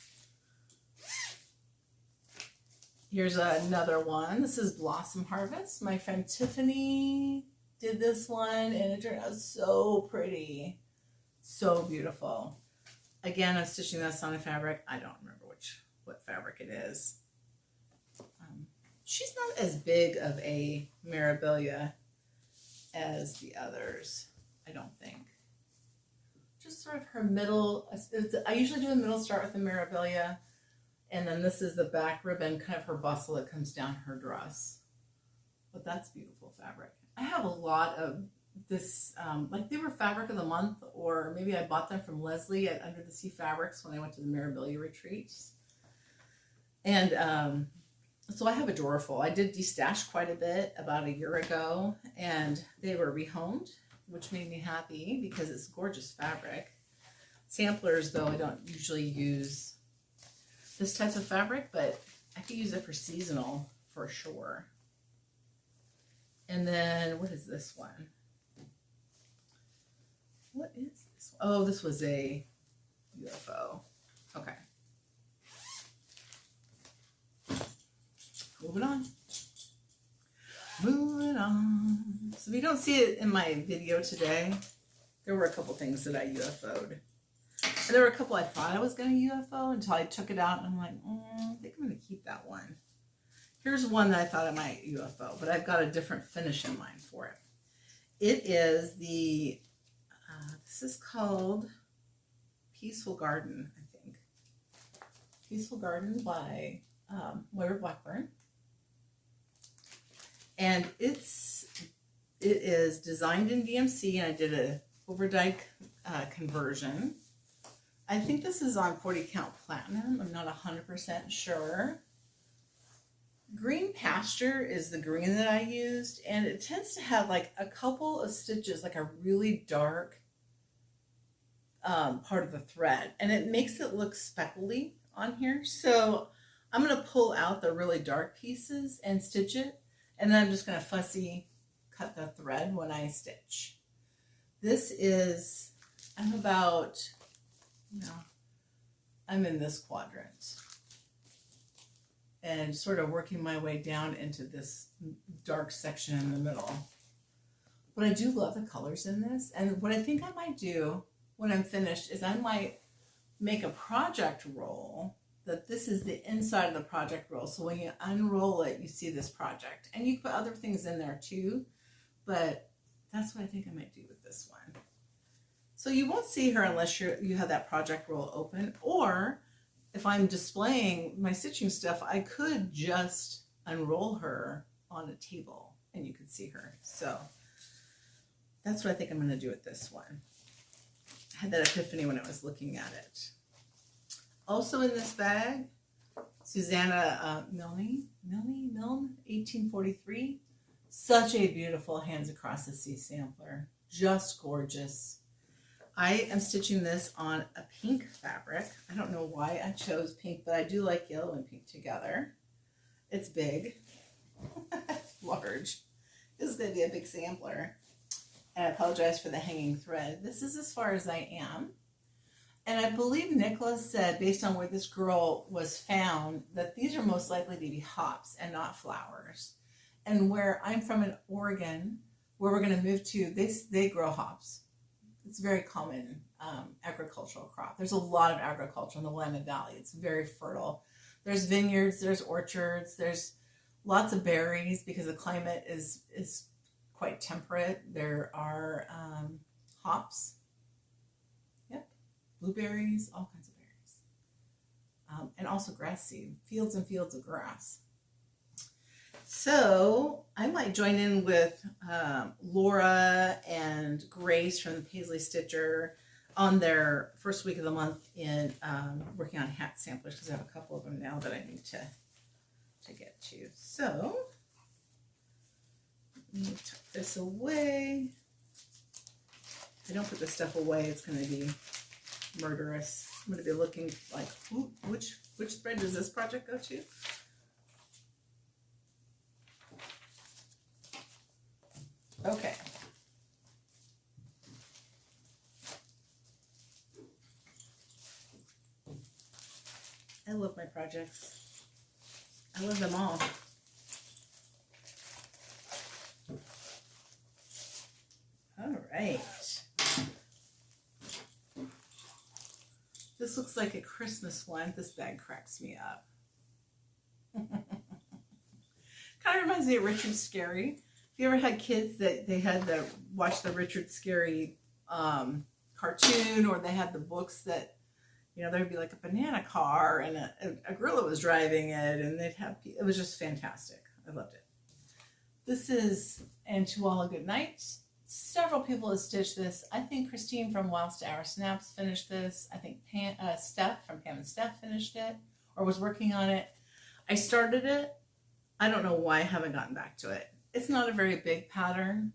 Here's another one. This is Blossom Harvest. My friend Tiffany did this one and it turned out so pretty. So beautiful. Again, I'm stitching this on a fabric. I don't remember what fabric it is. She's not as big of a Mirabilia as the others, I don't think. Just sort of her middle. I usually do a middle start with the Mirabilia, and then this is the back ribbon, kind of her bustle that comes down her dress. But that's beautiful fabric. I have a lot of this, like they were fabric of the month, or maybe I bought them from Leslie at Under the Sea Fabrics when I went to the Mirabilia retreats. And so I have a drawer full. I did destash quite a bit about a year ago, and they were rehomed, which made me happy because it's gorgeous fabric. Samplers, though, I don't usually use this type of fabric, but I could use it for seasonal for sure. And then, what is this one? What is this one? Oh, this was a UFO. Okay. Moving on. Moving on. So if you don't see it in my video today, there were a couple things that I UFO'd. And there were a couple I thought I was going to UFO until I took it out and I'm like, I think I'm going to keep that one. Here's one that I thought I might UFO, but I've got a different finish in mind for it. It is the, this is called Peaceful Garden, I think. Peaceful Garden by Moira Blackburn. And it is designed in DMC, and I did a overdyed conversion. I think this is on 40 count platinum. I'm not 100% sure. Green Pasture is the green that I used, and it tends to have like a couple of stitches, like a really dark part of the thread, and it makes it look speckly on here. So I'm going to pull out the really dark pieces and stitch it. And then I'm just going to fussy cut the thread when I stitch. This is, I'm about, I'm in this quadrant. And sort of working my way down into this dark section in the middle. But I do love the colors in this. And what I think I might do when I'm finished is I might make a project roll that this is the inside of the project roll. So when you unroll it, you see this project. And you can put other things in there too, but that's what I think I might do with this one. So you won't see her unless you have that project roll open, or if I'm displaying my stitching stuff, I could just unroll her on a table and you could see her. So that's what I think I'm going to do with this one. I had that epiphany when I was looking at it. Also in this bag, Susanna Milne, 1843. Such a beautiful Hands Across the Sea sampler. Just gorgeous. I am stitching this on a pink fabric. I don't know why I chose pink, but I do like yellow and pink together. It's big. It's large. This is going to be a big sampler. And I apologize for the hanging thread. This is as far as I am. And I believe Nicholas said, based on where this girl was found, that these are most likely to be hops and not flowers. And where I'm from in Oregon, where we're going to move to, they grow hops. It's a very common agricultural crop. There's a lot of agriculture in the Willamette Valley. It's very fertile. There's vineyards, there's orchards, there's lots of berries because the climate is quite temperate. There are hops. Blueberries, all kinds of berries, and also grass seed, fields and fields of grass. So I might join in with Laura and Grace from the Paisley Stitcher on their first week of the month in working on hat samplers, because I have a couple of them now that I need to to get to. So let me tuck this away. If I don't put this stuff away, it's going to be murderous. I'm going to be looking like, ooh, which thread does this project go to? Okay. I love my projects. I love them all. All right. This looks like a Christmas one. This bag cracks me up. Kind of reminds me of Richard Scarry. Have you ever had kids that they had to watch the Richard Scarry cartoon, or they had the books that, you know, there'd be like a banana car and a gorilla was driving it, and they'd have, it was just fantastic. I loved it. This is And To All a Good Night. Several people have stitched this. I think Christine from Whilst Hour Snaps finished this. I think Steph from Pam and Steph finished it or was working on it. I started it. I don't know why I haven't gotten back to it. It's not a very big pattern.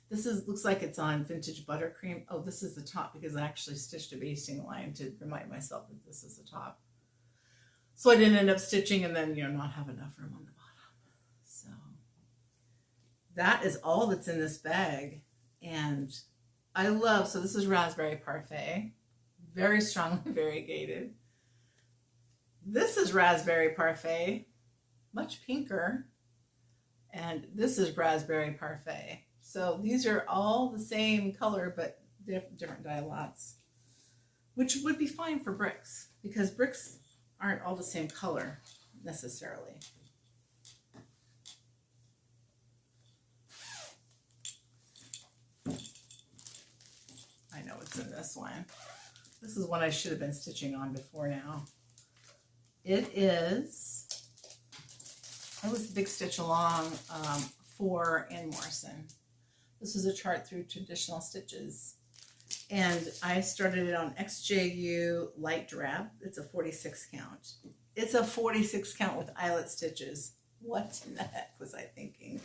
This looks like it's on Vintage Buttercream. Oh, this is the top because I actually stitched a basting line to remind myself that this is the top. So I didn't end up stitching and then, you know, not have enough room on the bottom. So that is all that's in this bag. And I love, so this is Raspberry Parfait. Very strongly variegated. This is Raspberry Parfait, much pinker. And this is Raspberry Parfait. So these are all the same color, but different dye lots, which would be fine for bricks because bricks aren't all the same color necessarily. I know what's in this one. This is one I should have been stitching on before now. It was the big stitch along for Ann Morrison. This was a chart through traditional stitches. And I started it on XJU light drab. It's a 46 count. It's a 46 count with eyelet stitches. What in the heck was I thinking?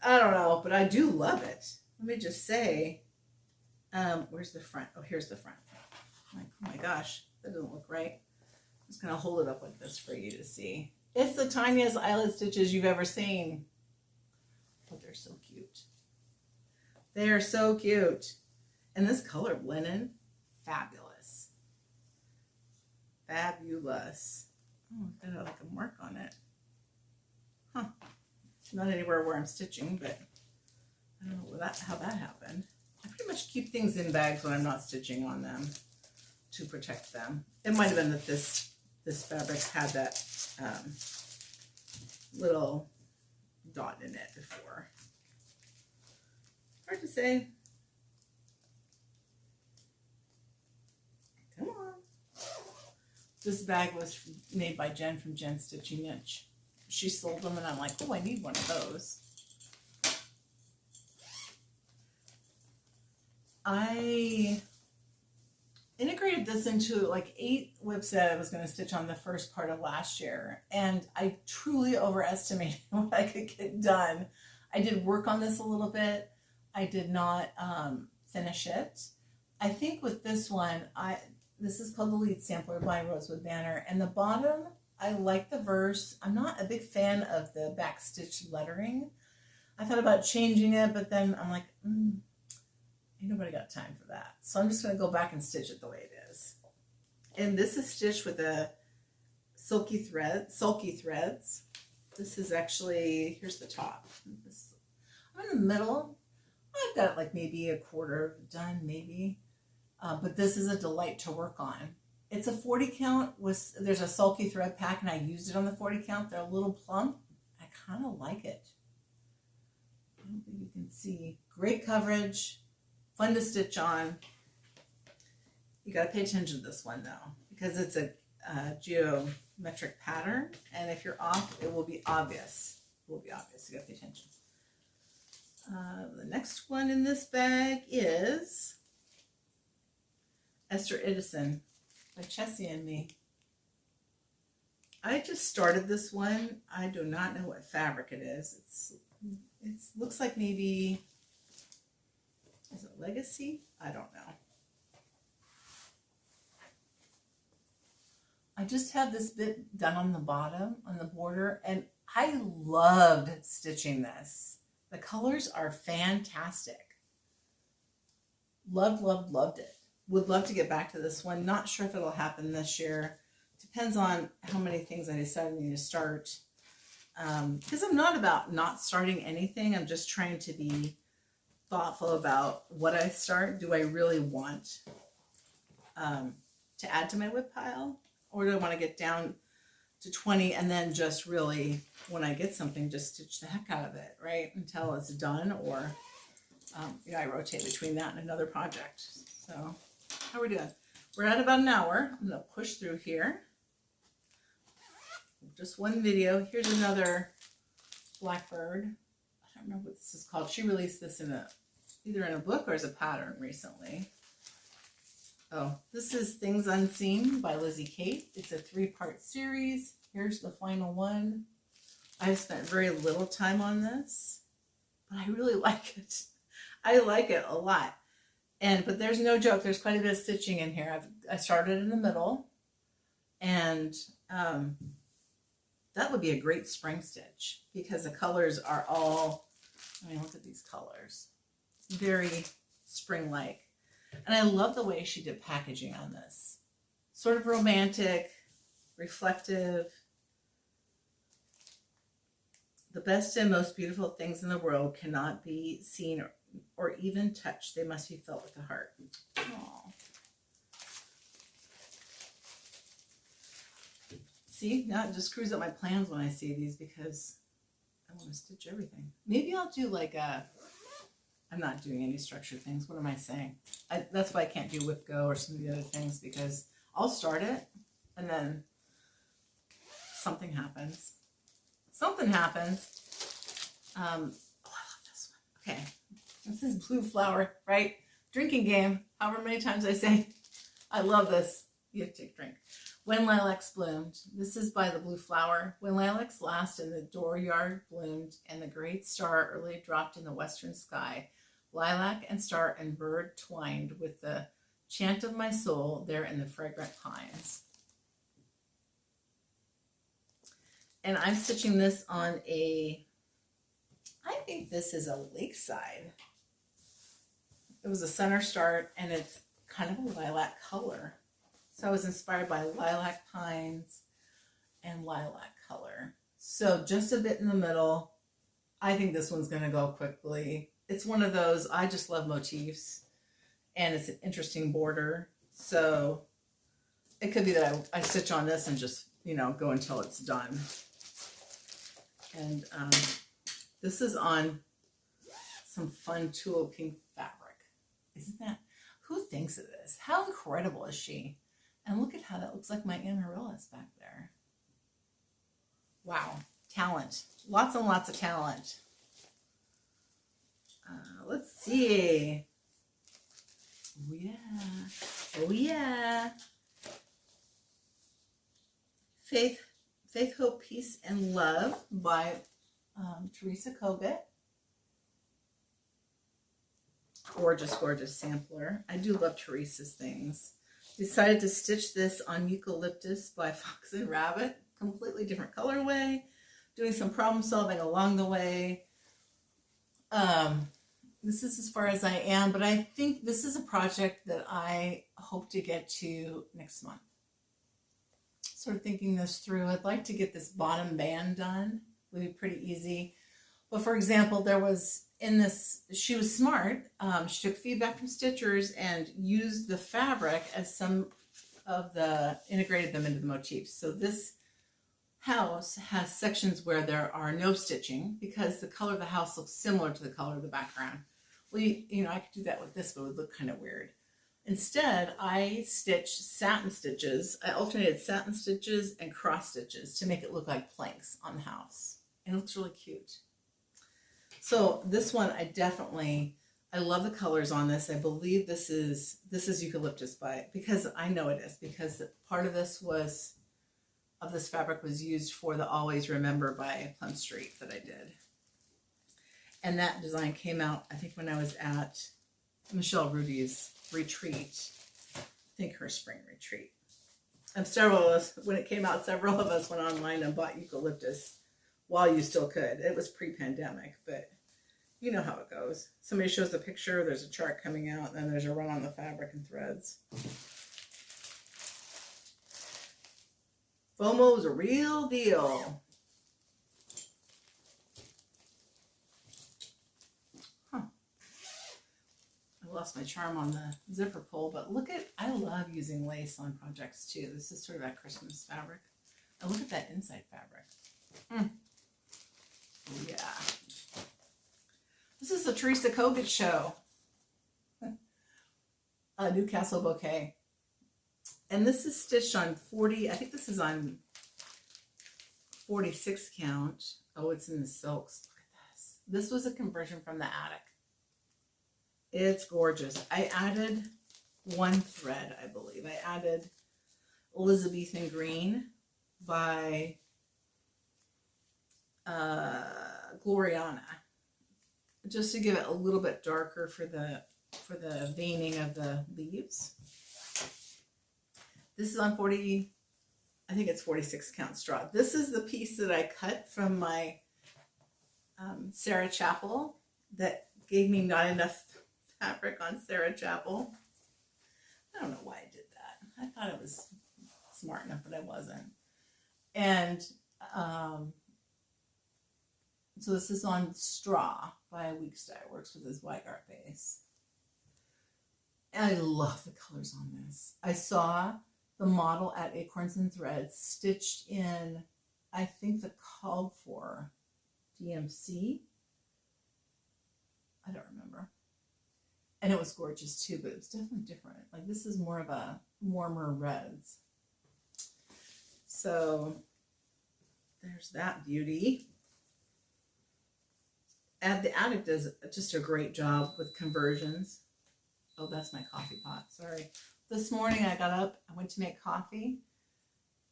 I don't know, but I do love it. Let me just say, where's the front? Oh, here's the front. I'm like, oh my gosh, that doesn't look right. I'm just gonna hold it up like this for you to see. It's the tiniest eyelet stitches you've ever seen. But they're so cute. They are so cute. And this color linen, fabulous. Fabulous. Oh, I've got like a mark on it. Huh. Not anywhere where I'm stitching, but I don't know how that happened. I pretty much keep things in bags when I'm not stitching on them to protect them. It might have been that this fabric had that little dot in it before. Hard to say. Come on. This bag was made by Jen from Jen's Stitching Niche. She sold them and I'm like, oh, I need one of those. I integrated this into like 8 WIPs that I was going to stitch on the first part of last year. And I truly overestimated what I could get done. I did work on this a little bit. I did not finish it. I think with this one, this is called the Lead Sampler by Rosewood Banner. And the bottom, I like the verse. I'm not a big fan of the backstitch lettering. I thought about changing it, but then I'm like, ain't nobody got time for that. So I'm just going to go back and stitch it the way it is. And this is stitched with a sulky threads. This is actually, here's the top. I'm in the middle. I've got like maybe a quarter done, maybe. But this is a delight to work on. It's a 40 count. There's a sulky thread pack, and I used it on the 40 count. They're a little plump. I kind of like it. I don't think you can see. Great coverage. Fun to stitch on. You got to pay attention to this one, though, because it's a geometric pattern. And if you're off, it will be obvious. It will be obvious. You got to pay attention. The next one in this bag is Esther Edison by Chessie and Me. I just started this one. I do not know what fabric it is. It looks like maybe, is it Legacy? I don't know. I just have this bit done on the bottom, on the border, and I loved stitching this. The colors are fantastic. Loved, loved, loved it. Would love to get back to this one. Not sure if it'll happen this year. Depends on how many things I decide I need to start. Because I'm not about not starting anything. I'm just trying to be thoughtful about what I start. Do I really want to add to my WIP pile? Or do I want to get down to 20 and then just really, when I get something, just stitch the heck out of it, right? Until it's done, or I rotate between that and another project. So how are we doing? We're at about an hour. I'm going to push through here. Just one video. Here's another Blackbird. I don't remember what this is called. She released this in either in a book or as a pattern recently. Oh, this is Things Unseen by Lizzie Kate. It's a 3-part series. Here's the final one. I've spent very little time on this, but I really like it. I like it a lot. But there's no joke. There's quite a bit of stitching in here. I started in the middle, and that would be a great spring stitch because the colors are all, I mean, look at these colors. It's very spring-like. And I love the way she did packaging on this. Sort of romantic, reflective. The best and most beautiful things in the world cannot be seen or even touched. They must be felt with the heart. Aww. See, now it just screws up my plans when I see these because I want to stitch everything. Maybe I'll do like a, I'm not doing any structured things. What am I saying? That's why I can't do WIP Go or some of the other things, because I'll start it and then something happens. Something happens. Oh, I love this one. Okay. This is Blue Flower, right? Drinking game. However many times I say, I love this. You have to take a drink. When Lilacs Bloomed. This is by the Blue Flower. When lilacs last and the dooryard bloomed, and the great star early dropped in the western sky, lilac and star and bird twined with the chant of my soul there in the fragrant pines. And I'm stitching this on I think this is a Lakeside. It was a center start, and it's kind of a lilac color. So I was inspired by lilac pines and lilac color. So just a bit in the middle. I think this one's going to go quickly. It's one of those, I just love motifs, and it's an interesting border. So it could be that I stitch on this and just, go until it's done. And this is on some fun tulle pink fabric. Isn't that, who thinks of this? How incredible is she? And look at how that looks like my Amaryllis back there. Wow, talent. Lots and lots of talent. Let's see. Oh yeah. Oh yeah. Faith, Hope, Peace, and Love by Teresa Kogut. Gorgeous, gorgeous sampler. I do love Teresa's things. Decided to stitch this on Eucalyptus by Fox and Rabbit. Completely different colorway. Doing some problem solving along the way. This is as far as I am, but I think this is a project that I hope to get to next month. Sort of thinking this through. I'd like to get this bottom band done. It would be pretty easy. But for example, there was in this, she was smart. She took feedback from stitchers and used the fabric as some of integrated them into the motifs. So this house has sections where there are no stitching because the color of the house looks similar to the color of the background. Well, I could do that with this, but it would look kind of weird. Instead, I stitched satin stitches. I alternated satin stitches and cross stitches to make it look like planks on the house. And it looks really cute. So this one, I love the colors on this. I believe this is Eucalyptus because I know it is, because part of this was of this fabric was used for the Always Remember by Plum Street that I did. And that design came out, I think, when I was at Michelle Rudy's retreat. I think her spring retreat. And several of us, when it came out, several of us went online and bought eucalyptus while you still could. It was pre-pandemic, but you know how it goes. Somebody shows a picture, there's a chart coming out, and then there's a run on the fabric and threads. FOMO is a real deal. Huh. I lost my charm on the zipper pull, but look at, I love using lace on projects too. This is sort of that Christmas fabric. And look at that inside fabric. Oh, yeah. This is the Teresa Kogut show. Newcastle bouquet. And this is stitched on 40, I think this is on 46 count. Oh, it's in the silks. Look at this. This was a conversion from the attic. It's gorgeous. I added one thread, I believe. I added Elizabethan Green by Gloriana, just to give it a little bit darker for the veining of the leaves. This is on 40, I think it's 46 count straw. This is the piece that I cut from my Sarah Chapel that gave me not enough fabric on Sarah Chapel. I don't know why I did that. I thought it was smart enough, but I wasn't. And so this is on straw by Weeks Dye Works with his white art base. And I love the colors on this. I saw the model at Acorns and Threads stitched in, I think, the called for DMC. I don't remember. And it was gorgeous too, but it was definitely different. Like, this is more of a warmer reds. So there's that beauty. And the attic does just a great job with conversions. Oh, that's my coffee pot. Sorry. This morning I got up, I went to make coffee,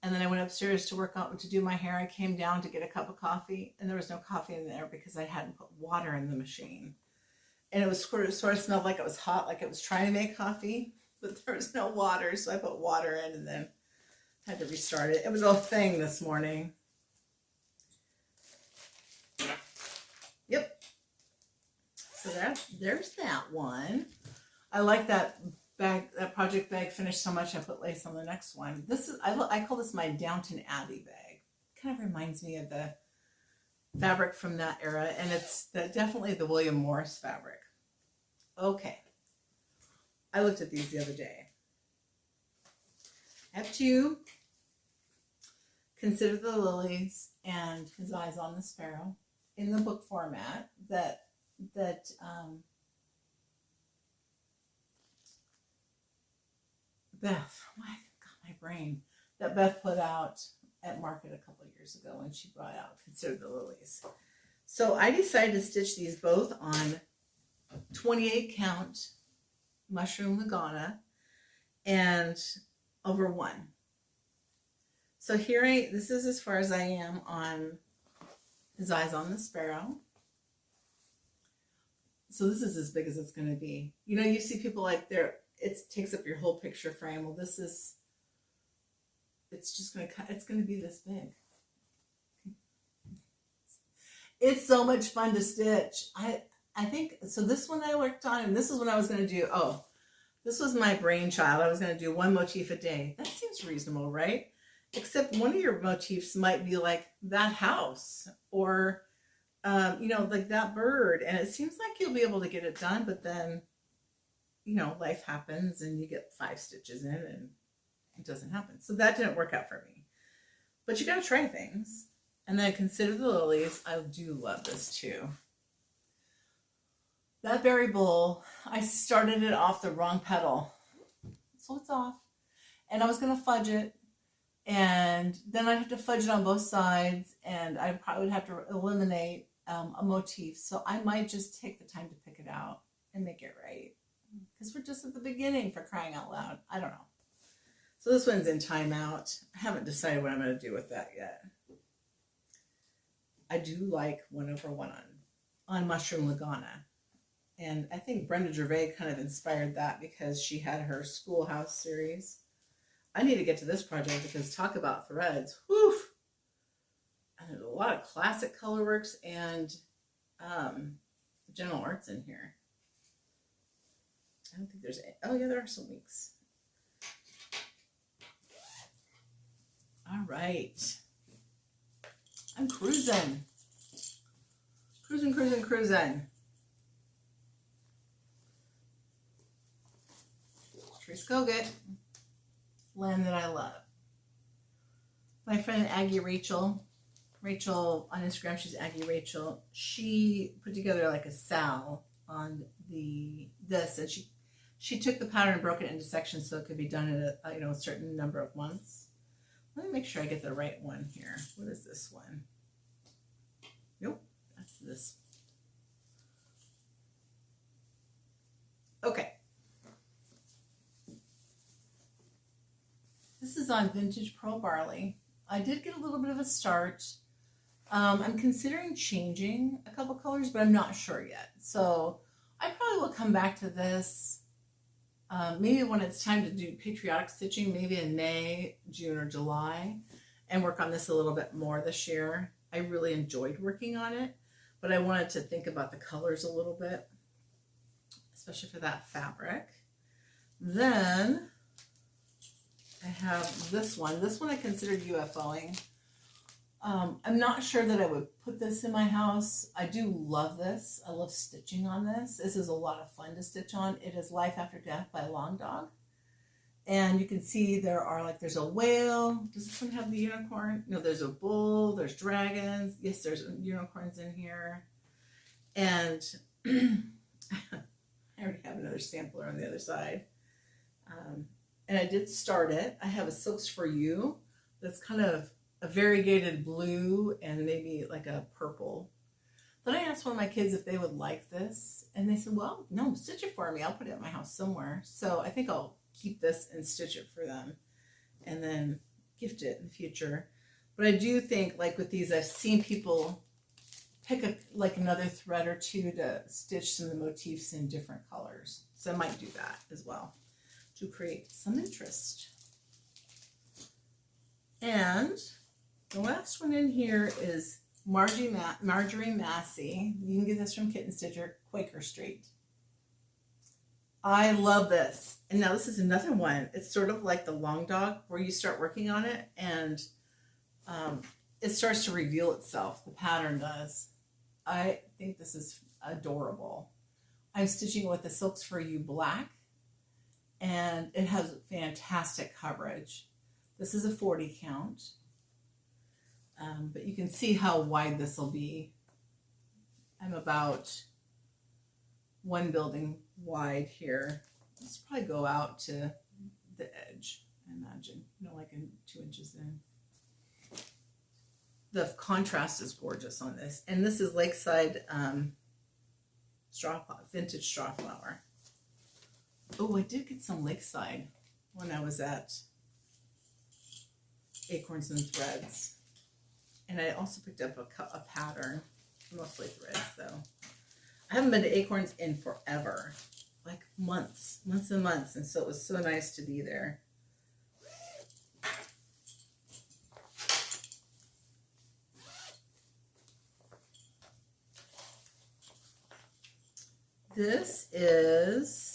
and then I went upstairs to work out, to do my hair. I came down to get a cup of coffee, and there was no coffee in there because I hadn't put water in the machine. And it was sort of smelled like it was hot, like it was trying to make coffee, but there was no water, so I put water in and then had to restart it. It was a thing this morning. Yep. So there's that one. I like that bag, that project bag finish so much. I put lace on the next one. This is, I call this my Downton Abbey bag. Kind of reminds me of the fabric from that era, and it's definitely the William Morris fabric. Okay. I looked at these the other day. I have two. Consider the Lilies and His Eyes on the Sparrow in the book format that Beth, why got my brain, that Beth put out at market a couple of years ago when she brought out Consider the Lilies. So I decided to stitch these both on 28 count mushroom Lugana and over one. So here this is as far as I am on His Eyes on the Sparrow. So this is as big as it's going to be. You know, you see people like it takes up your whole picture frame. Well, this is, it's just going to cut, it's going to be this big. It's so much fun to stitch. I think, so this one I worked on, and this is what I was going to do. Oh, this was my brainchild. I was going to do one motif a day. That seems reasonable, right? Except one of your motifs might be like that house or, you know, like that bird. And it seems like you'll be able to get it done, but then, you know, life happens and you get 5 stitches in and it doesn't happen. So that didn't work out for me. But you got to try things. And then Consider the Lilies. I do love this too. That berry bowl, I started it off the wrong petal. So it's off. And I was going to fudge it. And then I'd have to fudge it on both sides. And I probably would have to eliminate a motif. So I might just take the time to pick it out and make it right. Because we're just at the beginning, for crying out loud. I don't know. So this one's in timeout. I haven't decided what I'm going to do with that yet. I do like 1/1 on Mushroom Lagana. And I think Brenda Gervais kind of inspired that because she had her Schoolhouse series. I need to get to this project because talk about threads. Whew! And there's a lot of classic colorworks and general arts in here. I don't think there's any. Oh yeah, there are some weeks. All right. I'm cruising. Cruising. Trace Kogut. Land that I love. My friend Aggie Rachel on Instagram, she's Aggie Rachel. She put together like a sal on this, and she took the pattern and broke it into sections so it could be done in a certain number of months. Let me make sure I get the right one here. What is this one? Nope, that's this. Okay. This is on Vintage Pearl Barley. I did get a little bit of a start. I'm considering changing a couple colors, but I'm not sure yet. So I probably will come back to this maybe when it's time to do patriotic stitching, maybe in May, June, or July, and work on this a little bit more this year. I really enjoyed working on it, but I wanted to think about the colors a little bit, especially for that fabric. Then I have this one. This one I considered UFOing. I'm not sure that I would put this in my house. I do love this. I love stitching on this. This is a lot of fun to stitch on. It is Life After Death by Long Dog. And you can see there's a whale. Does this one have the unicorn? No, there's a bull. There's dragons. Yes, there's unicorns in here. And I already have another sampler on the other side. And I did start it. I have a Silks For You that's kind of a variegated blue and maybe like a purple. Then I asked one of my kids if they would like this, and they said, well, no, stitch it for me. I'll put it at my house somewhere. So I think I'll keep this and stitch it for them and then gift it in the future. But I do think, like with these, I've seen people pick another thread or two to stitch some of the motifs in different colors. So I might do that as well to create some interest. And the last one in here is Marjorie Massey. You can get this from Kitten Stitcher, Quaker Street. I love this. And now this is another one. It's sort of like the Long Dog, where you start working on it and it starts to reveal itself. The pattern does. I think this is adorable. I'm stitching with the Silks For You black, and it has fantastic coverage. This is a 40 count. But you can see how wide this will be. I'm about one building wide here. Let's probably go out to the edge, I imagine, like 2 inches in. The contrast is gorgeous on this. And this is Lakeside vintage straw flower. Oh, I did get some Lakeside when I was at Acorns and Threads. And I also picked up a pattern, mostly threads though. I haven't been to Acorns in forever, like months and months. And so it was so nice to be there. This is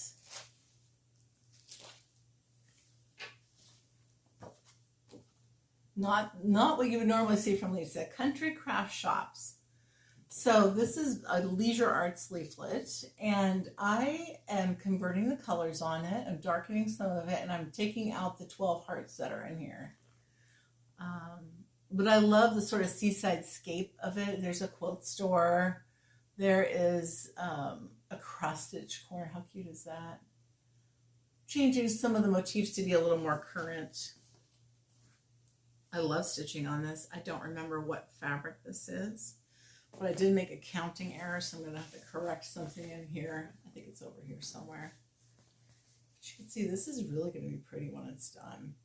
not what you would normally see from Lisa. Country Craft Shops. So this is a leisure arts leaflet, and I am converting the colors on it. I'm darkening some of it, and I'm taking out the 12 hearts that are in here. But I love the sort of seaside scape of it. There's a quilt store. There is a cross-stitch corner. How cute is that? Changing some of the motifs to be a little more current. I love stitching on this. I don't remember what fabric this is, but I did make a counting error, so I'm going to have to correct something in here. I think it's over here somewhere. But you can see this is really going to be pretty when it's done.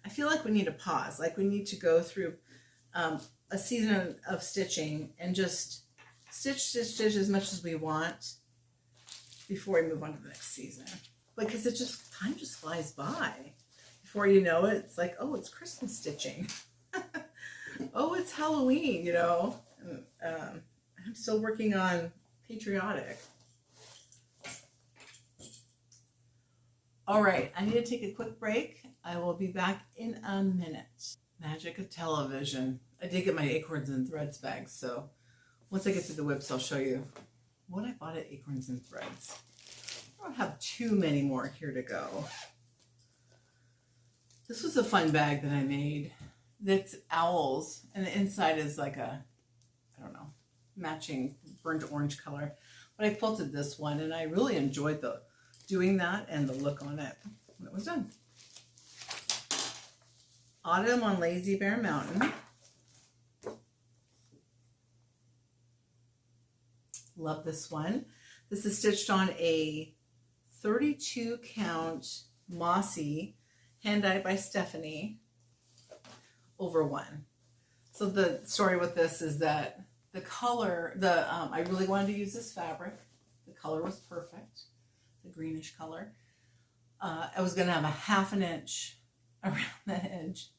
I feel like we need a pause, like we need to go through a season of stitching and just stitch as much as we want before we move on to the next season. Because time just flies by. Before you know it, it's like, oh, it's Christmas stitching. Oh, it's Halloween, you know. I'm still working on patriotic. All right, I need to take a quick break. I will be back in a minute. Magic of television. I did get my Acorns and Threads bag, so once I get to the WIPs, I'll show you what I bought at Acorns and Threads. I don't have too many more here to go. This was a fun bag that I made. That's owls, and the inside is like a, I don't know, matching burnt orange color. But I quilted this one, and I really enjoyed doing that and the look on it when it was done. Autumn on Lazy Bear Mountain. Love this one. This is stitched on a 32 count mossy hand dyed by Stephanie over 1. So the story with this is that the color, I really wanted to use this fabric. The color was perfect, the greenish color. I was going to have a 1/2 inch around the edge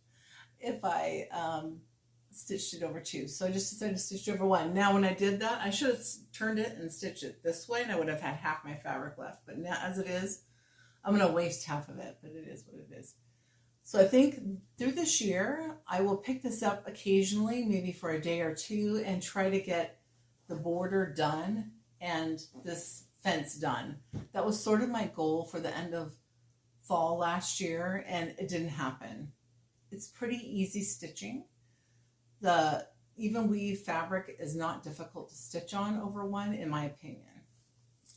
if I stitched it over 2. So I just decided to stitch it over 1. Now when I did that, I should have turned it and stitched it this way, and I would have had half my fabric left. But now as it is, I'm going to waste half of it, but it is what it is. So I think through this year, I will pick this up occasionally, maybe for a day or 2, and try to get the border done and this fence done. That was sort of my goal for the end of fall last year, and it didn't happen. It's pretty easy stitching. The even weave fabric is not difficult to stitch on over 1, in my opinion.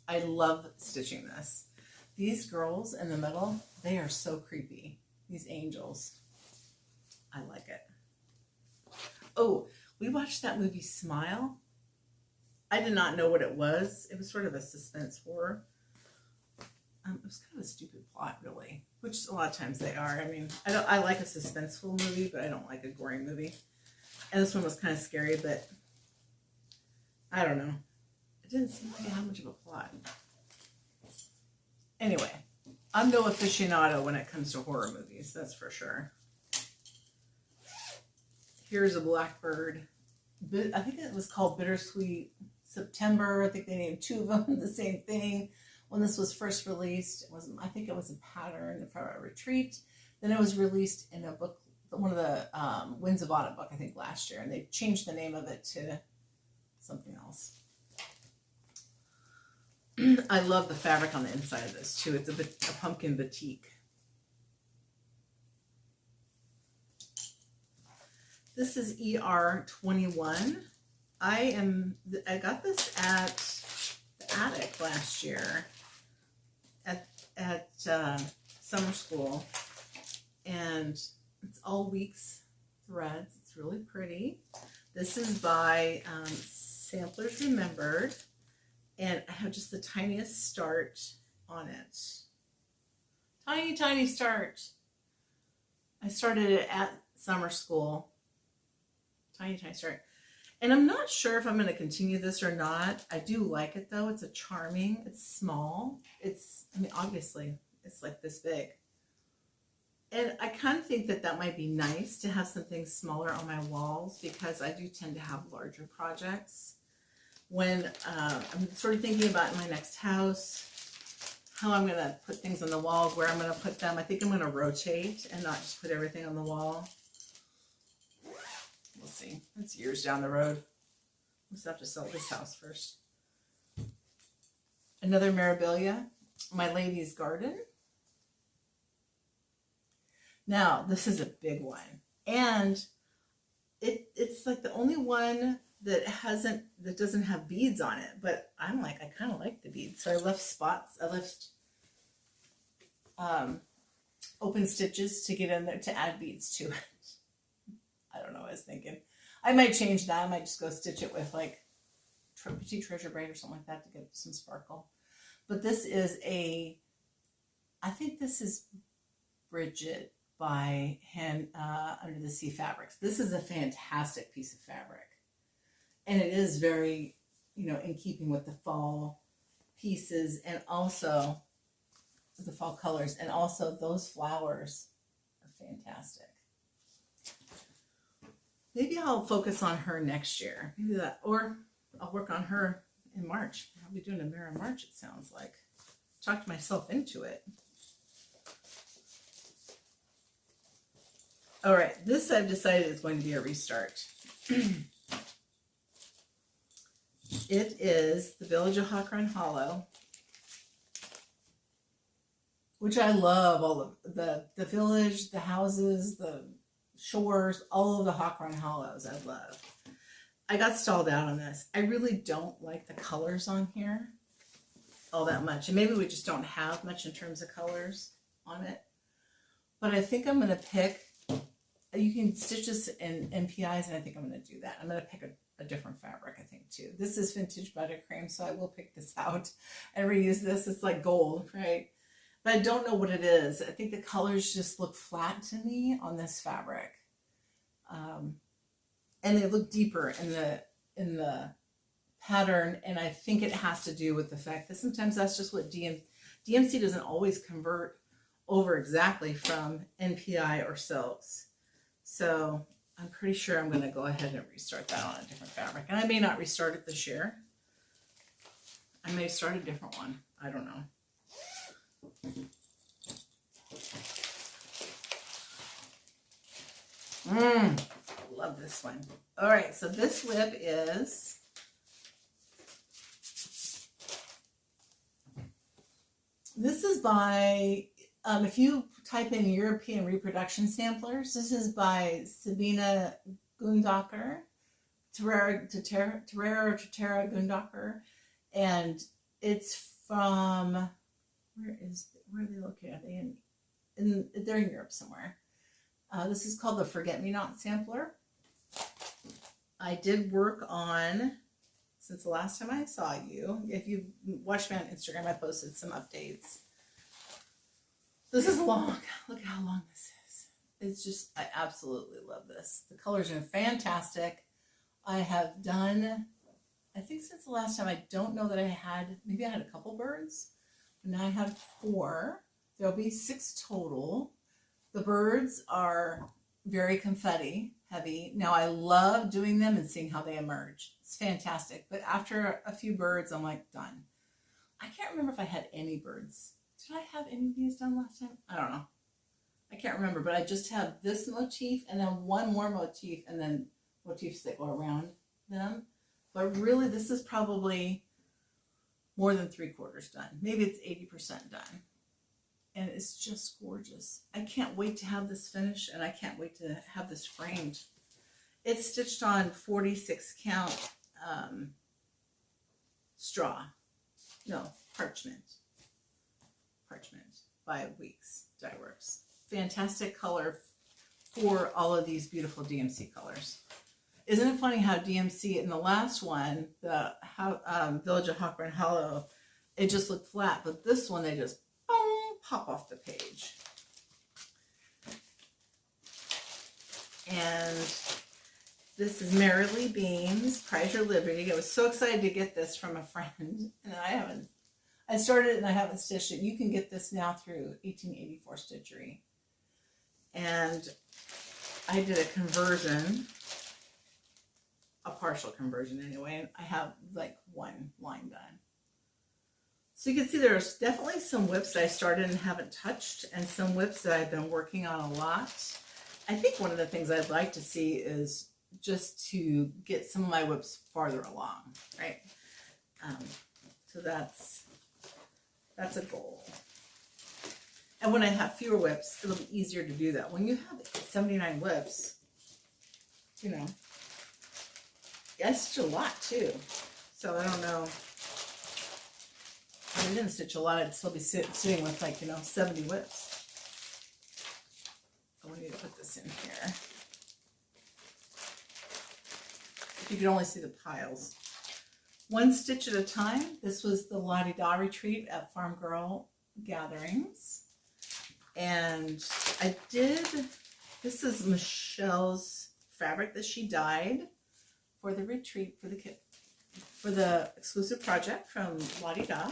I love stitching this. These girls in the middle, they are so creepy. These angels. I like it. Oh, we watched that movie Smile. I did not know what it was. It was sort of a suspense horror. It was kind of a stupid plot, really, which a lot of times they are. I mean, I like a suspenseful movie, but I don't like a gory movie. And this one was kind of scary, but I don't know. It didn't seem like it had much of a plot. Anyway, I'm no aficionado when it comes to horror movies, that's for sure. Here's a blackbird. I think it was called Bittersweet September. I think they named 2 of them the same thing. When this was first released, I think it was a pattern for a retreat. Then it was released in a book, one of the Winds of Autumn book, I think last year, and they changed the name of it to something else. I love the fabric on the inside of this too. It's a pumpkin batik. This is ER21. I got this at the attic last year at summer school, and it's all weeks threads. It's really pretty. This is by Samplers Remembered. And I have just the tiniest start on it. Tiny, tiny start. I started it at summer school. Tiny, tiny start. And I'm not sure if I'm going to continue this or not. I do like it though. It's charming. It's small. I mean, obviously, it's like this big. And I kind of think that might be nice to have something smaller on my walls, because I do tend to have larger projects. When I'm sort of thinking about in my next house, how I'm going to put things on the wall, where I'm going to put them. I think I'm going to rotate and not just put everything on the wall. We'll see. It's years down the road. We'll have to sell this house first. Another Mirabilia, My Lady's Garden. Now, this is a big one. And it's like the only one that doesn't have beads on it, but I kind of like the beads. So I left spots, I left open stitches to get in there to add beads to it. I don't know what I was thinking. I might change that. I might just go stitch it with like Petite Treasure braid or something like that to get some sparkle. But this is I think this is Bridget by Under the Sea Fabrics. This is a fantastic piece of fabric. And it is very, you know, in keeping with the fall pieces and also the fall colors. And also those flowers are fantastic. Maybe I'll focus on her next year. Maybe that, or I'll work on her in March. I'll be doing a mirror in March, it sounds like. Talked myself into it. All right, this I've decided is going to be a restart. It is the Village of Hawk Run Hollow, which I love. All of the village, the houses, the shores, all of the Hawk Run Hollows I love. I got stalled out on this. I really don't like the colors on here all that much. And maybe we just don't have much in terms of colors on it. But I think I'm going to pick, you can stitch this in NPIs, and I think I'm going to do that. I'm going to pick a different fabric, I think, too. This is vintage buttercream, so I will pick this out and reuse this. It's like gold, right? But I don't know what it is. I think the colors just look flat to me on this fabric. And they look deeper in the pattern, and I think it has to do with the fact that sometimes that's just what DMC doesn't always convert over exactly from NPI or silks. So I'm pretty sure I'm going to go ahead and restart that on a different fabric. And I may not restart it this year. I may start a different one. I don't know. Love this one. All right, so this WIP is by, if you type in European reproduction samplers, this is by Sabina Gundacher, Terrera Gundacher, and it's from, where are they located? Are they they're in Europe somewhere. This is called the Forget Me Not sampler. I did work on, since the last time I saw you, if you've watched me on Instagram, I posted some updates. This is long. Look how long this is. It's just, I absolutely love this. The colors are fantastic. I have done, I think since the last time, I don't know that I had, maybe I had a couple birds, but now I have 4. There'll be 6 total. The birds are very confetti heavy. Now I love doing them and seeing how they emerge. It's fantastic. But after a few birds, I'm like, done. I can't remember if I had any birds. Did I have any of these done last time? I don't know. I can't remember, but I just have this motif and then one more motif and then motifs that go around them. But really, this is probably more than 3/4 done. Maybe it's 80% done. And it's just gorgeous. I can't wait to have this finished, and I can't wait to have this framed. It's stitched on 46 count parchment by Weeks Dye Works. Fantastic color for all of these beautiful DMC colors. Isn't it funny how DMC in the last one, the Village of Hawk Run Hollow, it just looked flat, but this one they just pop off the page. And this is Merrily Beams, Prize Your Liberty. I was so excited to get this from a friend, and I started it and I haven't stitched it. You can get this now through 1884 Stitchery. And I did a conversion, a partial conversion anyway, and I have like 1 line done. So you can see there's definitely some WIPs that I started and haven't touched, and some WIPs that I've been working on a lot. I think one of the things I'd like to see is just to get some of my WIPs farther along, right? So that's a goal. And when I have fewer WIPs, it'll be easier to do that. When you have 79 WIPs, you know, I stitch a lot too. So I don't know. If I didn't stitch a lot, I'd still be sitting with like, 70 WIPs. I need to put this in here. If you could only see the piles. 1 stitch at a time. This was the La-Di-Da retreat at Farm Girl Gatherings. And I did, this is Michelle's fabric that she dyed for the retreat for the kit, for the exclusive project from La Di Da.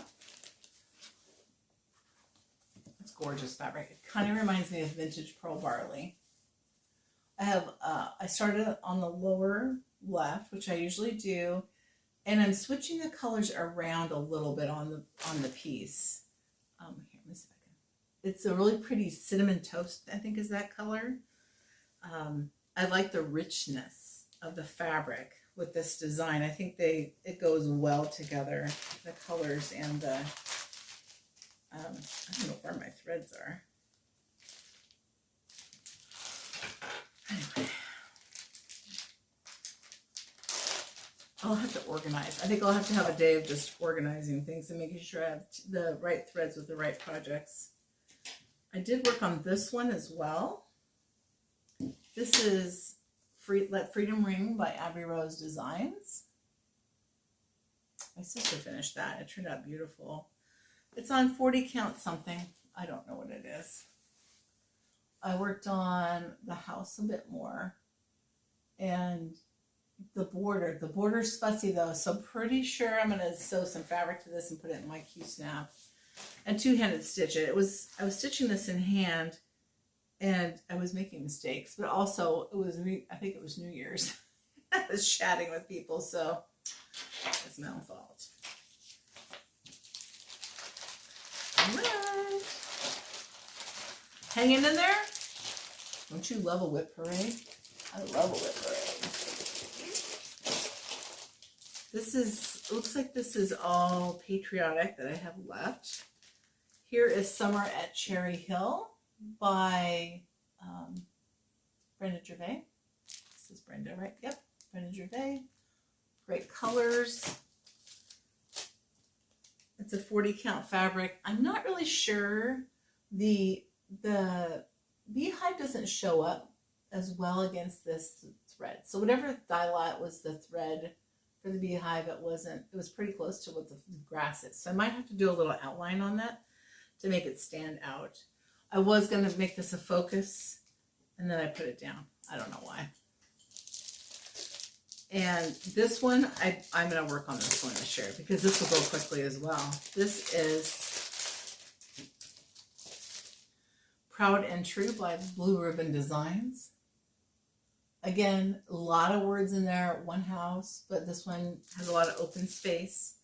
It's gorgeous fabric. It kind of reminds me of vintage pearl barley. I started on the lower left, which I usually do, and I'm switching the colors around a little bit on the piece. Here, let me see if I can. It's a really pretty cinnamon toast, I think is that color. I like the richness of the fabric with this design. I think it goes well together, the colors and the, I don't know where my threads are. Anyway, I'll have to organize. I think I'll have to have a day of just organizing things and making sure I have the right threads with the right projects. I did work on this one as well. This is Let Freedom Ring by Abby Rose Designs. My sister finished that. It turned out beautiful. It's on 40 count something. I don't know what it is. I worked on the house a bit more. And the border's fussy though, so pretty sure I'm going to sew some fabric to this and put it in my Q-snap. And two-handed stitch it. I was stitching this in hand, and I was making mistakes, but also I think it was New Year's. I was chatting with people, so it's my own fault. All right. Hanging in there? Don't you love a WIP parade? I love a WIP parade. Looks like this is all patriotic that I have left. Here is Summer at Cherry Hill by Brenda Gervais. This is Brenda, right? Yep, Brenda Gervais. Great colors. It's a 40 count fabric. I'm not really sure. The beehive doesn't show up as well against this thread. So whatever dye lot was the thread for the beehive, it was pretty close to what the grass is. So I might have to do a little outline on that to make it stand out. I was going to make this a focus, and then I put it down. I don't know why. And this one, I'm going to work on this one this year because this will go quickly as well. This is Proud and True by Blue Ribbon Designs. Again, a lot of words in there, one house, but this one has a lot of open space.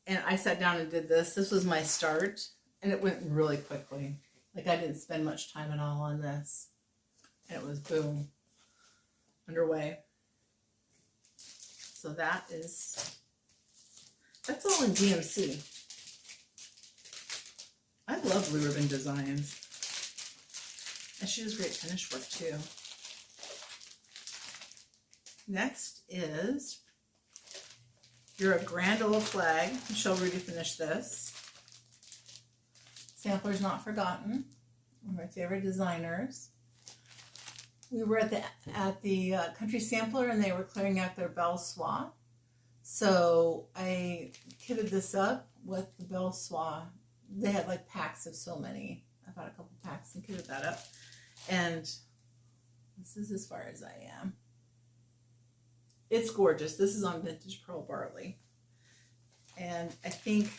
And I sat down and did this. This was my start, and it went really quickly. Like I didn't spend much time at all on this. And it was boom, underway. So that's all in DMC. I love Blue Ribbon Designs. And she does great finish work too. Next is You're a Grand Old Flag. Michelle Rudy finished this. Sampler's Not Forgotten. One of my favorite designers. We were at the Country Sampler, and they were clearing out their bell soie. So I kitted this up with the bell soie. They had like packs of so many. I bought a couple packs and kitted that up. And this is as far as I am. It's gorgeous. This is on Vintage Pearl Barley. And I think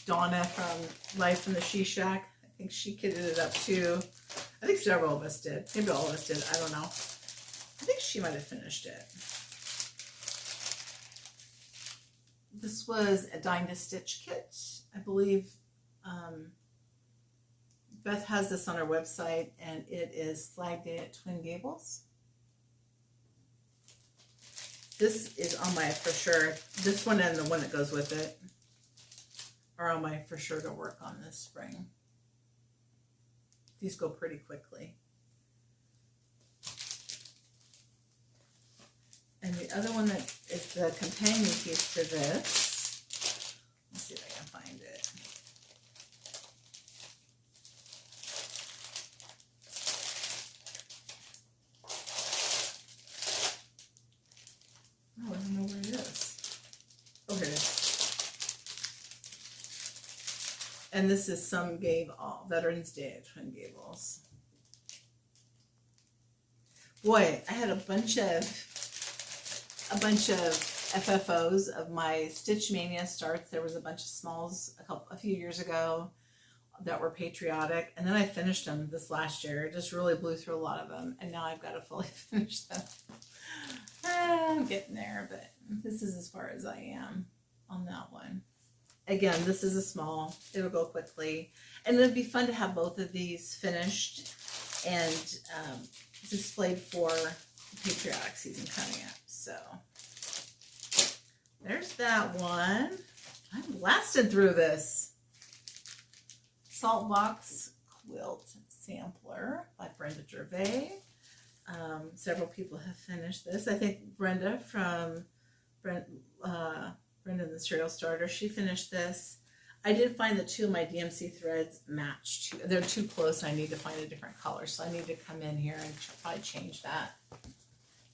Donna from Life in the She Shack, I think she kitted it up too. I think several of us did. Maybe all of us did. I don't know. I think she might have finished it. This was a Dine to Stitch kit. I believe Beth has this on her website, and it is Flag Day at Twin Gables. This is on my for sure. This one and the one that goes with it are on my for sure to work on this spring. These go pretty quickly. And the other one that is the companion piece to this, let's see if I can find it. Oh, I don't know where it is. Oh, here it is. And this is Some Gave All, Veterans Day at Twin Gables. Boy, I had a bunch of FFOs of my Stitch Mania starts. There was a bunch of smalls a few years ago that were patriotic, and then I finished them this last year. Just really blew through a lot of them, and now I've got to fully finish them. I'm getting there, but this is as far as I am on that one. Again, this is a small. It'll go quickly, and it'd be fun to have both of these finished and displayed for the patriotic season coming up. So there's that one. I'm blasting through this. Salt Box Quilt Sampler by Brenda Gervais. Several people have finished this. I think Brenda from Brenda the Serial Starter, she finished this. I did find that 2 of my DMC threads match. They're too close. I need to find a different color. So I need to come in here and probably change that.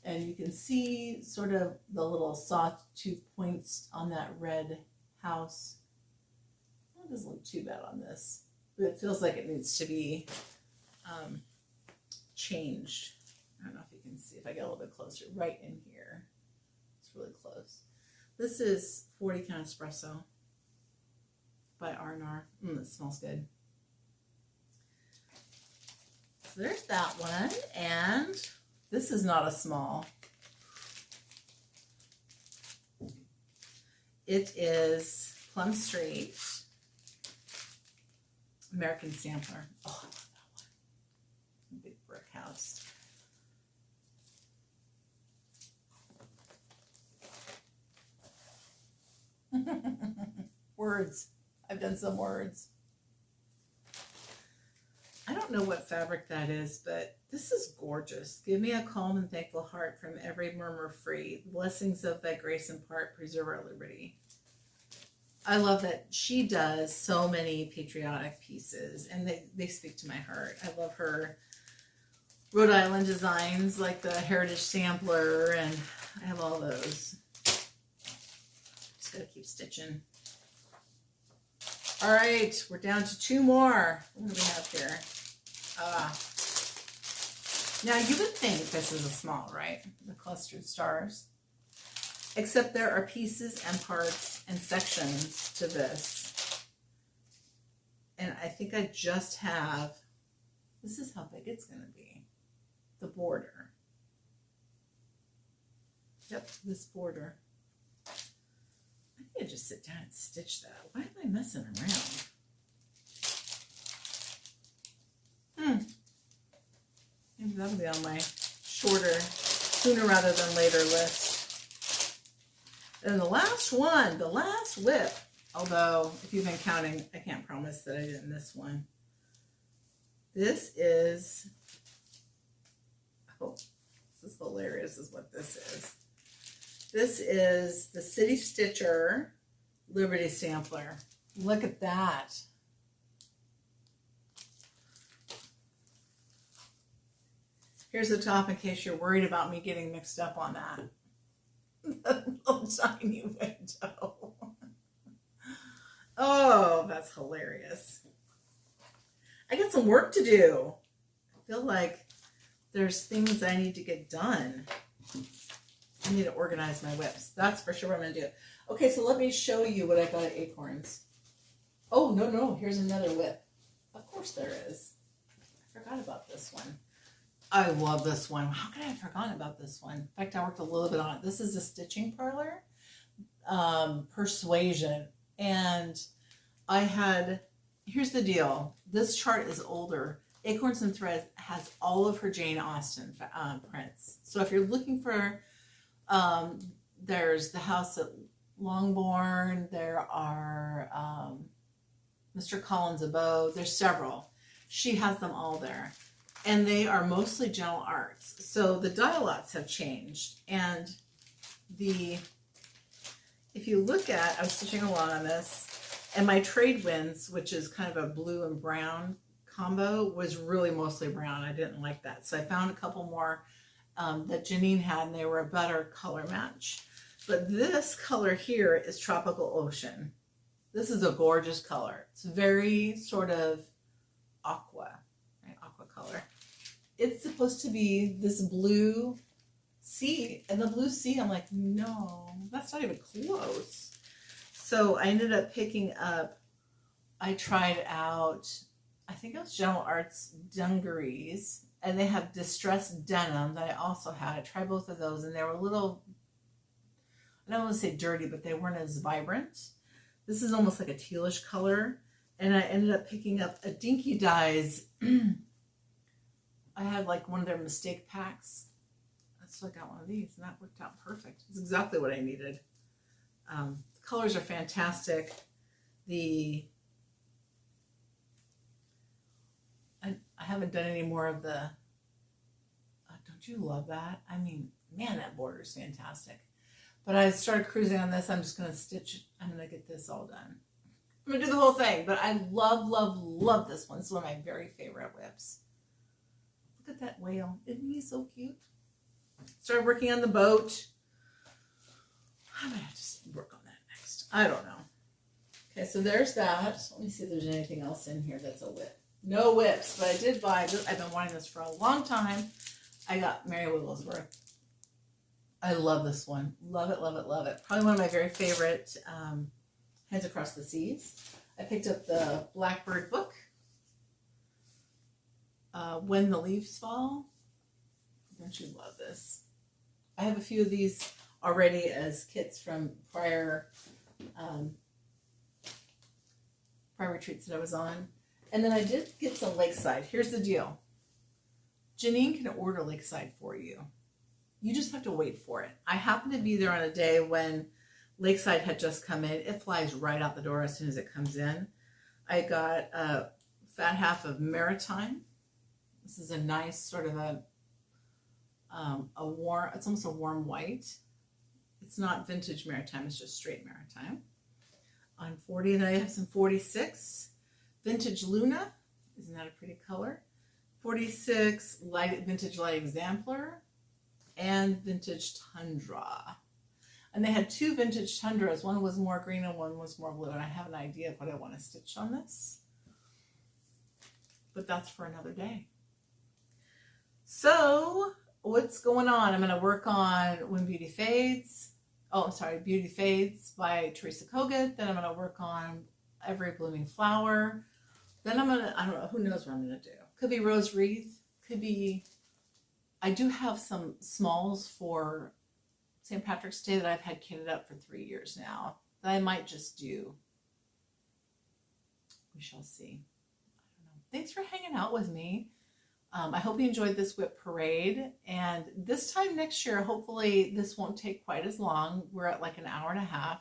And you can see sort of the little sawtooth points on that red house. It doesn't look too bad on this, but it feels like it needs to be changed. I don't know if you can see, if I get a little bit closer, right in here. It's really close. This is 40 Count Espresso by R&R. It smells good. So there's that one, and this is not a small. It is Plum Street American Sampler. Oh, I love that one. Big brick house. Words. I've done some words. I don't know what fabric that is, but this is gorgeous. Give me a calm and thankful heart, from every murmur free. Blessings of thy grace impart, preserve our liberty. I love that she does so many patriotic pieces, and they speak to my heart. I love her Rhode Island designs, like the Heritage Sampler, and I have all those. Just gotta keep stitching. All right, we're down to 2 more. What do we have here? Now you would think this is a small, right? The clustered stars. Except there are pieces and parts and sections to this. And I think I just have, this is how big it's going to be. The border. Yep, this border. I need to just sit down and stitch that. Why am I messing around? Maybe that'll be on my shorter, sooner rather than later list. And the last one, the last WIP, although if you've been counting, I can't promise that I didn't miss one. This is, oh, this is hilarious is what this is. This is the City Stitcher Liberty Sampler. Look at that. Here's the top in case you're worried about me getting mixed up on that. The little tiny window. Oh, that's hilarious. I got some work to do. I feel like there's things I need to get done. I need to organize my WIPs. That's for sure what I'm going to do. Okay, so let me show you what I got at Acorns. Oh, no, here's another WIP. Of course there is. I forgot about this one. I love this one. How could I have forgotten about this one? In fact, I worked a little bit on it. This is a Stitching Parlor, Persuasion. And I had, here's the deal. This chart is older. Acorns and Threads has all of her Jane Austen prints. So if you're looking for, there's the house at Longbourn. There are Mr. Collins' Abode. There's several. She has them all there. And they are mostly gentle arts. So the dialogues have changed. And if you look at, I was stitching along on this, and my trade winds, which is kind of a blue and brown combo, was really mostly brown. I didn't like that. So I found a couple more that Janine had, and they were a better color match. But this color here is Tropical Ocean. This is a gorgeous color. It's very sort of aqua, right? Aqua color. It's supposed to be this blue sea, and the blue sea, I'm like, no, that's not even close. So I ended up picking up, I tried out, I think it was General Arts dungarees, and they have distressed denim that I also had. I tried both of those, and they were a little, I don't want to say dirty, but they weren't as vibrant. This is almost like a tealish color, and I ended up picking up a Dinky Dyes. I had like one of their mistake packs. So I got one of these, and that worked out perfect. It's exactly what I needed. The colors are fantastic. I haven't done any more of the, don't you love that? I mean, man, that border is fantastic. But I started cruising on this. I'm just going to stitch, I'm going to get this all done. I'm going to do the whole thing, but I love, love, love this one. This is one of my very favorite WIPs. Look at that whale. Isn't he so cute? Started working on the boat. I might have to work on that next. I don't know. Okay, so there's that. Let me see if there's anything else in here that's a WIP. No WIPs, but I did buy this. I've been wanting this for a long time. I got Mary Wigglesworth. I love this one. Love it, love it, love it. Probably one of my very favorite Hands Across the Seas. I picked up the Blackbird book, When the Leaves Fall. Don't you love this? I have a few of these already as kits from prior retreats that I was on. And then I did get some Lakeside. Here's the deal. Janine can order Lakeside for you. You just have to wait for it. I happened to be there on a day when Lakeside had just come in. It flies right out the door as soon as it comes in. I got a fat half of Maritime. This is a nice sort of a warm, it's almost a warm white. It's not vintage Maritime, it's just straight Maritime. On 40, and I have some 46. Vintage Luna, isn't that a pretty color? 46 vintage light exemplar, and vintage Tundra. And they had two vintage Tundras. One was more green and one was more blue, and I have an idea of what I want to stitch on this. But that's for another day. So, what's going on? I'm going to work on When Beauty Fades. Oh, I'm sorry, Beauty Fades by Teresa Kogut. Then I'm going to work on Every Blooming Flower. Then I'm going to, I don't know, who knows what I'm going to do. Could be Rose Wreath. Could be, I do have some smalls for St. Patrick's Day that I've had kitted up for 3 years now that I might just do. We shall see. I don't know. Thanks for hanging out with me. I hope you enjoyed this WIP parade, and this time next year, hopefully this won't take quite as long. We're at like an hour and a half.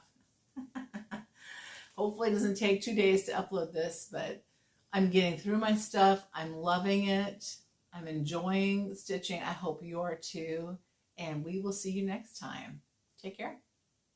Hopefully it doesn't take 2 days to upload this, but I'm getting through my stuff. I'm loving it. I'm enjoying stitching. I hope you are too, and we will see you next time. Take care.